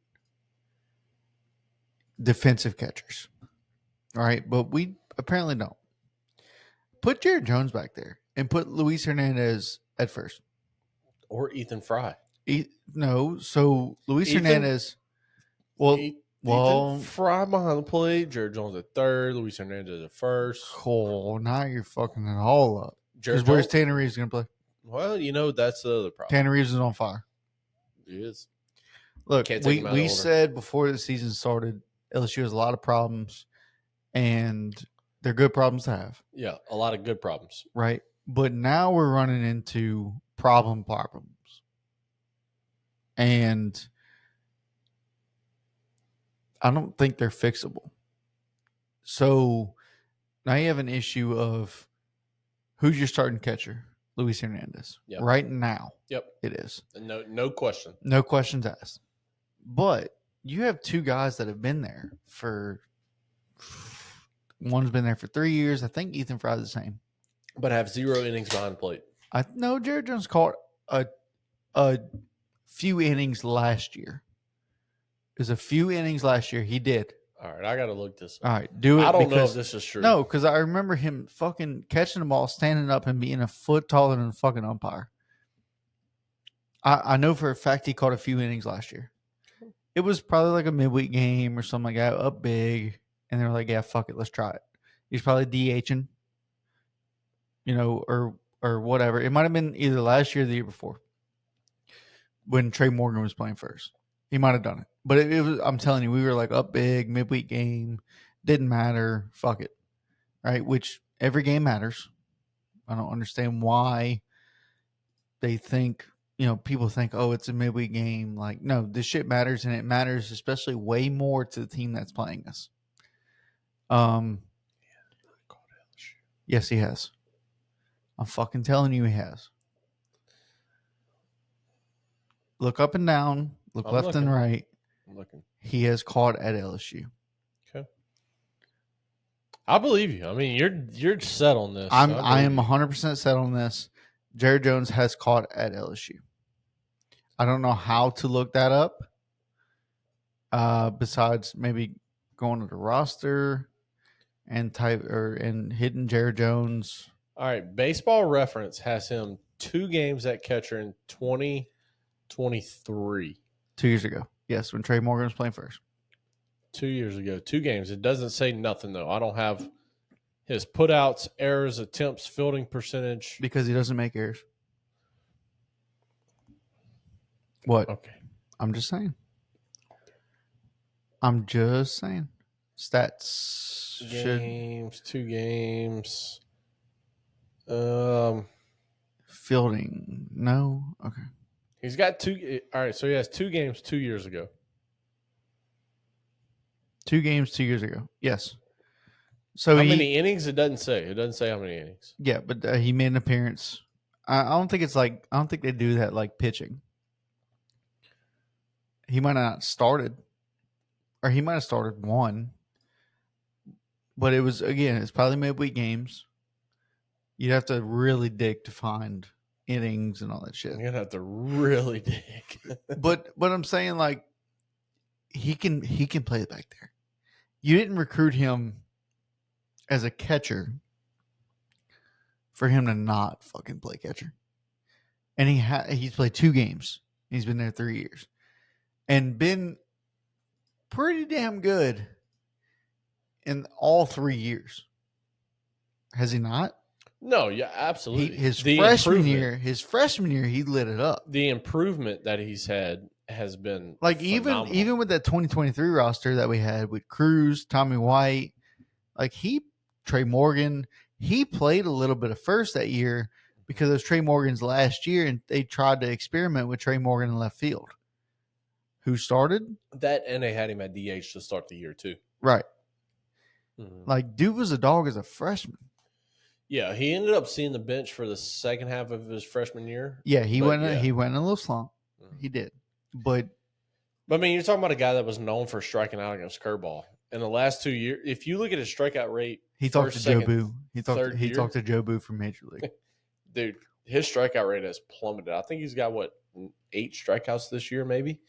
defensive catchers. All right, but we apparently don't. Put Jared Jones back there and put Luis Hernandez at first. Or Ethan Fry. No, so Luis Hernandez. Ethan Fry behind the plate. Jared Jones at third. Luis Hernandez at first. Cool. Now you're fucking it all up. Because where's Tanner Reeves going to play? Well, that's the other problem. Tanner Reeves is on fire. He is. Look, we said before the season started, LSU has a lot of problems, and they're good problems to have. Yeah, a lot of good problems. Right? But now we're running into problems. And I don't think they're fixable. So now you have an issue of who's your starting catcher? Luis Hernandez. Yep. Right now. Yep. It is. No question. No questions asked. But you have two guys that have been there for one's been there for 3 years. I think Ethan Fry's the same. But have 0 innings behind the plate. I know Jared Jones caught a few innings last year. There's a few innings last year. He did. All right, I got to look this up. All right, do it. I don't know if this is true. No, because I remember him fucking catching the ball, standing up, and being a foot taller than a fucking umpire. I know for a fact he caught a few innings last year. It was probably like a midweek game or something like that, up big, and they were like, "Yeah, fuck it, let's try it." He's probably DHing, or whatever. It might have been either last year or the year before when Trey Morgan was playing first. He might have done it. But it was, I'm telling you, we were like up big, midweek game. Didn't matter. Fuck it. Right? Which every game matters. I don't understand why they think, people think, oh, it's a midweek game. Like, no, this shit matters, and it matters especially way more to the team that's playing us. Yes, he has. I'm fucking telling you he has. Look up and down. Look left and right. looking. He has caught at LSU. Okay. I believe you. I mean, you're set on this. I am 100% set on this. Jared Jones has caught at LSU. I don't know how to look that up. Besides maybe going to the roster and hitting Jared Jones. All right. Baseball Reference has him 2 games at catcher in 2023. 2 years ago. Yes, when Trey Morgan was playing first. 2 years ago. 2 games. It doesn't say nothing, though. I don't have his putouts, errors, attempts, fielding percentage. Because he doesn't make errors. What? Okay. I'm just saying. Stats. 2 games. Fielding. No? Okay. He's got 2. All right, so he has 2 games 2 years ago. 2 games 2 years ago. Yes. So how many innings? It doesn't say. It doesn't say how many innings. Yeah, but he made an appearance. I don't think they do that like pitching. He might not started, or he might have started 1. But it was, again, it's probably midweek games. You'd have to really dig to find innings and all that shit. You're gonna have to really dig. but I'm saying, like, he can play back there. You didn't recruit him as a catcher for him to not fucking play catcher. And he's played 2 games. He's been there 3 years. And been pretty damn good in all 3 years. Has he not? No, yeah, absolutely. His freshman year, he lit it up. The improvement that he's had has been like phenomenal. even with that 2023 roster that we had with Cruz, Tommy White, like Trey Morgan, he played a little bit of first that year because it was Trey Morgan's last year, and they tried to experiment with Trey Morgan in left field. Who started? That, and they had him at DH to start the year too. Right. Mm-hmm. Like, dude was a dog as a freshman. Yeah, he ended up seeing the bench for the second half of his freshman year. Yeah, he went in a little slump. Mm-hmm. He did. But I mean, you're talking about a guy that was known for striking out against curveball. In the last 2 years, if you look at his strikeout rate, he talked to Joe Boo. He talked to Joe Boo from Major League. Dude, his strikeout rate has plummeted. I think he's got 8 strikeouts this year, maybe.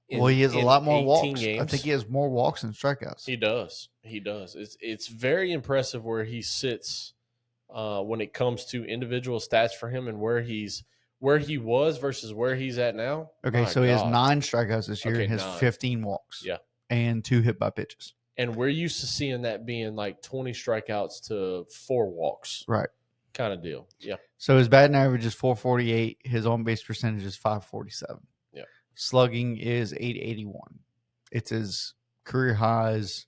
He has a lot more walks. Games. I think he has more walks than strikeouts. He does. It's very impressive where he sits when it comes to individual stats for him and where he was versus where he's at now. Okay, so he has 9 strikeouts this year and has 15 walks. Yeah. And 2 hit by pitches. And we're used to seeing that being like 20 strikeouts to 4 walks. Right. Kind of deal. Yeah. So his batting average is 448. His on-base percentage is 547. Yeah. Slugging is 881. It's his career highs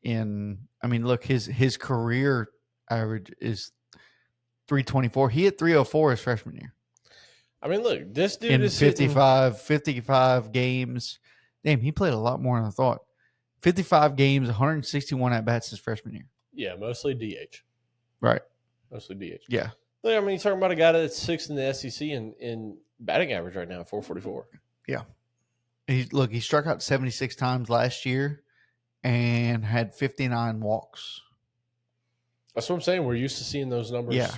look, his career average is 324. He hit 304 his freshman year. I mean, look, this dude in is 55 games. Damn, he played a lot more than I thought. 55 games, 161 at-bats his freshman year. Yeah, mostly DH. Right. Mostly DH. Yeah. Look, I mean, you're talking about a guy that's 6th in the SEC in batting average right now, 444. Yeah. He struck out 76 times last year and had 59 walks. That's what I'm saying. We're used to seeing those numbers. Yeah,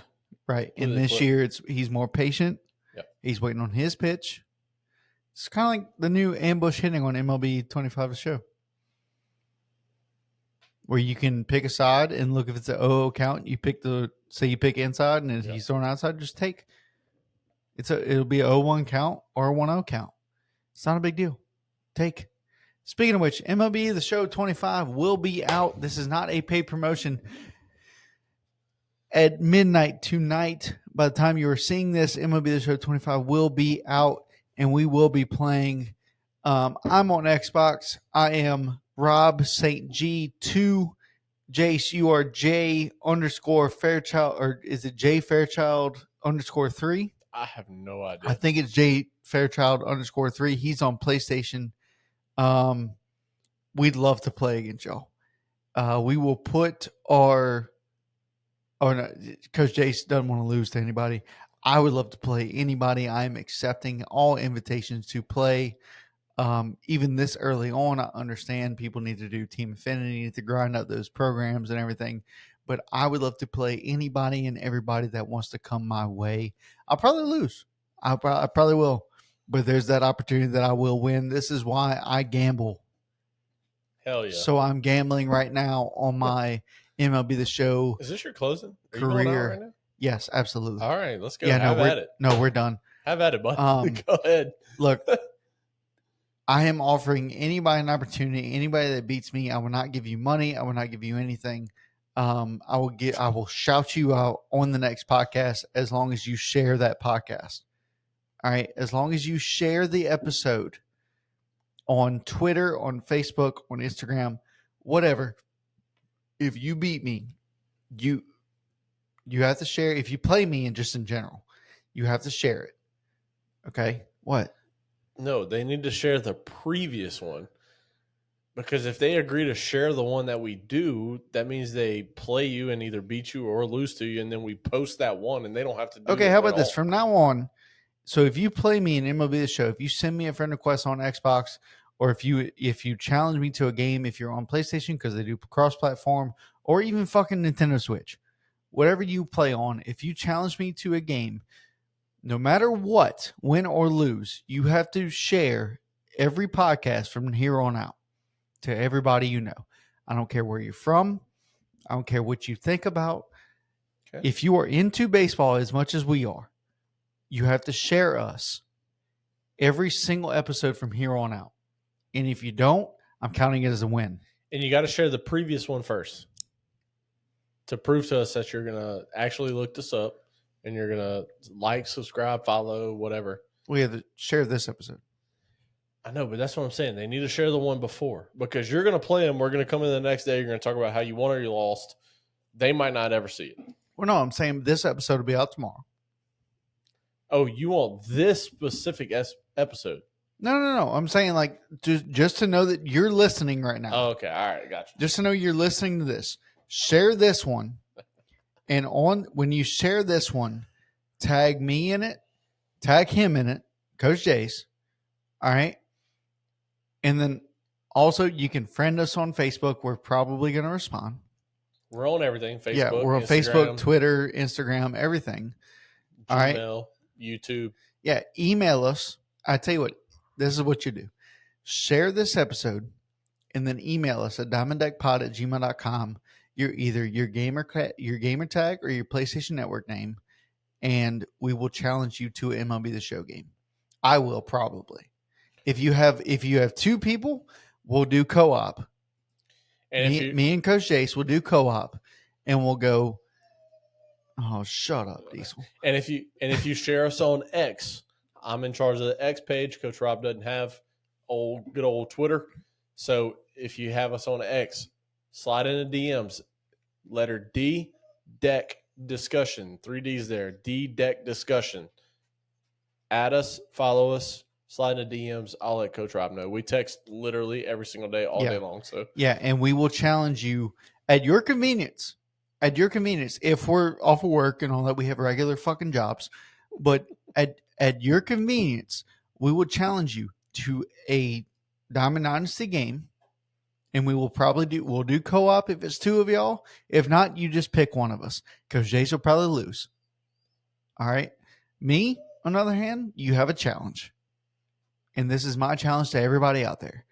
right. And this year, he's more patient. Yep. He's waiting on his pitch. It's kind of like the new ambush hitting on MLB 25 to show, where you can pick a side and look if it's an 0-0 count. You pick you pick inside, and if he's throwing outside, just take. It'll be a 0-1 count or a 1-0 count. It's not a big deal. Take. Speaking of which, MLB The Show 25 will be out. This is not a paid promotion. At midnight tonight, by the time you are seeing this, MLB The Show 25 will be out, and we will be playing. I'm on Xbox. I am Rob St. G2. Jace, you are J_Fairchild, or is it J Fairchild _3? I have no idea. I think it's J Fairchild _3. He's on PlayStation. We'd love to play against y'all. We will put our. Oh no, Coach Jace doesn't want to lose to anybody. I would love to play anybody. I am accepting all invitations to play. Even this early on, I understand people need to do team affinity, need to grind out those programs and everything. But I would love to play anybody and everybody that wants to come my way. I'll probably lose. I probably will. But there's that opportunity that I will win. This is why I gamble. Hell yeah. So I'm gambling right now on my MLB The Show Is this your closing? Are you career. going out right now? Yes, absolutely. All right, let's go. Yeah, Have no, at it. No, we're done. Have at it, bud. Go ahead. Look, I am offering anybody an opportunity. Anybody that beats me, I will not give you money. I will not give you anything. I will shout you out on the next podcast as long as you share that podcast. All right, as long as you share the episode on Twitter, on Facebook, on Instagram, whatever. If you beat me, you have to share. If you play me and just in general, you have to share it. Okay? What? No, they need to share the previous one. Because if they agree to share the one that we do, that means they play you and either beat you or lose to you, and then we post that one, and they don't have to do Okay, how about this? From now on, so if you play me in MLB The Show, if you send me a friend request on Xbox, or if you challenge me to a game, if you're on PlayStation, because they do cross-platform, or even fucking Nintendo Switch, whatever you play on, if you challenge me to a game, no matter what, win or lose, you have to share every podcast from here on out to everybody you know. I don't care where you're from. I don't care what you think about. Okay. If you are into baseball as much as we are, you have to share us every single episode from here on out. And if you don't, I'm counting it as a win. And you got to share the previous one first to prove to us that you're going to actually look this up and you're going to like, subscribe, follow, whatever. We have to share this episode. I know, but that's what I'm saying. They need to share the one before because you're going to play them. We're going to come in the next day. You're going to talk about how you won or you lost. They might not ever see it. Well, no, I'm saying this episode will be out tomorrow. Oh, you want this specific episode? No. I'm saying like just to know that you're listening right now. Oh, okay. All right. Gotcha. Just to know you're listening to this. Share this one. And when you share this one, tag me in it, tag him in it, Coach Jace. All right. And then also you can friend us on Facebook. We're probably going to respond. We're on everything. Facebook. Yeah, we're on Instagram, Facebook, Twitter, Instagram, everything. All right. Gmail, YouTube. Yeah. Email us. I tell you what, this is what you do. Share this episode and then email us at diamonddeckpod@gmail.com. Either your gamer tag or your PlayStation Network name, and we will challenge you to an MLB The Show game. I will probably. If you have two people, we'll do co-op. And me and Coach Jace will do co-op, and we'll go. Oh, shut up, Diesel. And if you share us on X, I'm in charge of the X page. Coach Rob doesn't have good old Twitter, so if you have us on X, slide in the DMs. Letter D, deck discussion. 3 Ds there. D deck discussion. Add us, follow us. Slide in the DMs. I'll let Coach Rob know. We text literally every single day, all day long. So yeah, and we will challenge you at your convenience. At your convenience. If we're off of work and all that, we have regular fucking jobs. But at your convenience, we will challenge you to a Diamond Dynasty game. And we will probably we'll do co-op if it's 2 of y'all. If not, you just pick one of us. Because Jace will probably lose. All right. Me, on the other hand, you have a challenge. And this is my challenge to everybody out there.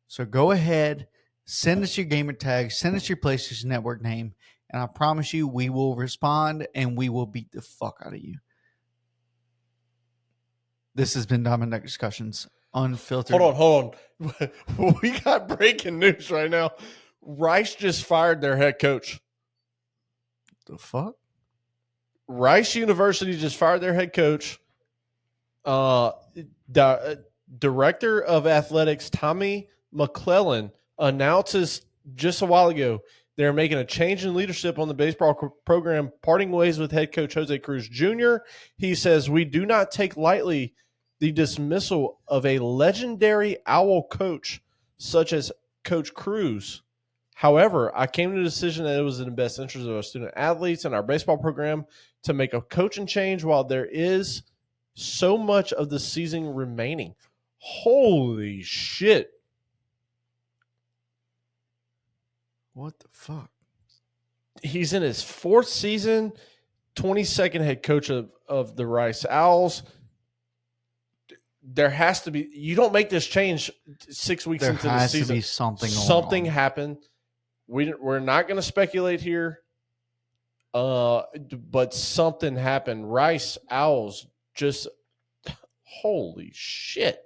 So go ahead, send us your gamer tag, send us your PlayStation Network name, and I promise you we will respond and we will beat the fuck out of you. This has been Diamond Deck Discussions, unfiltered. Hold on. We got breaking news right now. Rice just fired their head coach. The fuck? Rice University just fired their head coach. Director of Athletics Tommy McClellan announces just a while ago they're making a change in leadership on the baseball program, parting ways with head coach Jose Cruz Jr. He says, "We do not take lightly the dismissal of a legendary Owl coach such as Coach Cruz. However, I came to the decision that it was in the best interest of our student athletes and our baseball program to make a coaching change while there is so much of the season remaining." Holy shit. What the fuck? He's in his 4th season, 22nd head coach of the Rice Owls. There has to be – you don't make this change 6 weeks into the season. There has to be something going on. Something happened. We're not going to speculate here, but something happened. Rice Owls just – holy shit.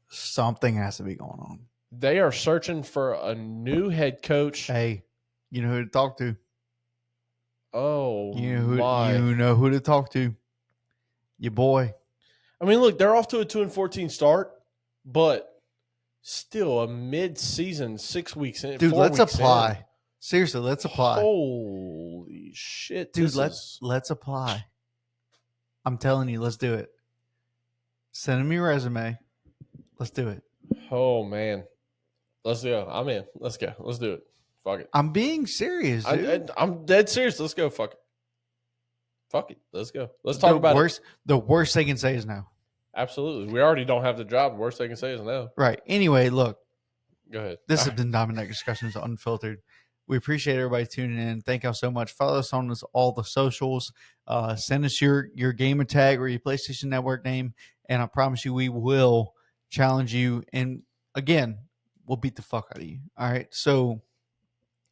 Something has to be going on. They are searching for a new head coach. Hey, you know who to talk to. Oh, You my. You know who to talk to. Your boy. I mean, look, they're off to a 2-14 start, but still a mid-season, 6 weeks in. Dude, let's apply. In. Seriously, let's apply. Holy shit. Dude, let's apply. I'm telling you, let's do it. Send me your resume. Let's do it. Oh, man. Let's go. I'm in. Let's go. Let's do it. Fuck it. I'm being serious, dude. I'm dead serious. Let's go. Fuck it. Fuck it. Let's go. Let's talk about it. The worst they can say is no. Absolutely. We already don't have the job. The worst they can say is no. Right. Anyway, look. Go ahead. This has been Diamond Discussions Unfiltered. We appreciate everybody tuning in. Thank y'all so much. Follow us on all the socials. Send us your gamer tag or your PlayStation Network name, and I promise you we will challenge you. And again, we'll beat the fuck out of you. All right. So,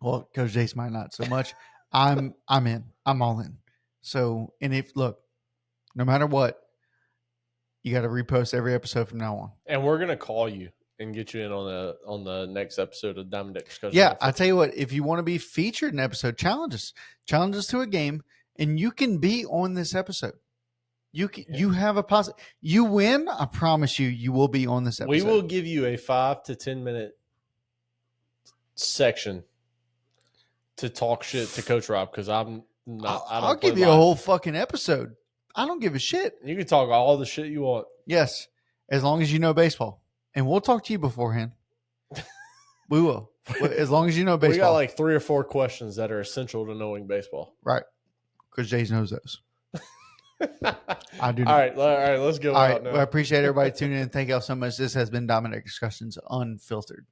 well, Coach Jace might not so much. I'm in. I'm all in. So, and if look, no matter what, you got to repost every episode from now on. And we're gonna call you and get you in on the next episode of Diamond Discussion. Yeah, I tell you what, if you want to be featured in an episode, challenge us to a game, and you can be on this episode. You have a positive. You win, I promise you will be on this episode. We will give you a 5 to 10 minute section to talk shit to Coach Rob because I'm not. I'll give you a whole fucking episode. I don't give a shit. You can talk all the shit you want. Yes, as long as you know baseball, and we'll talk to you beforehand. We will, as long as you know baseball. We got like 3 or 4 questions that are essential to knowing baseball. Right, because Jays knows those. I do. All right, let's go. All right, well, I appreciate everybody tuning in. Thank y'all so much. This has been Dominic Discussions Unfiltered.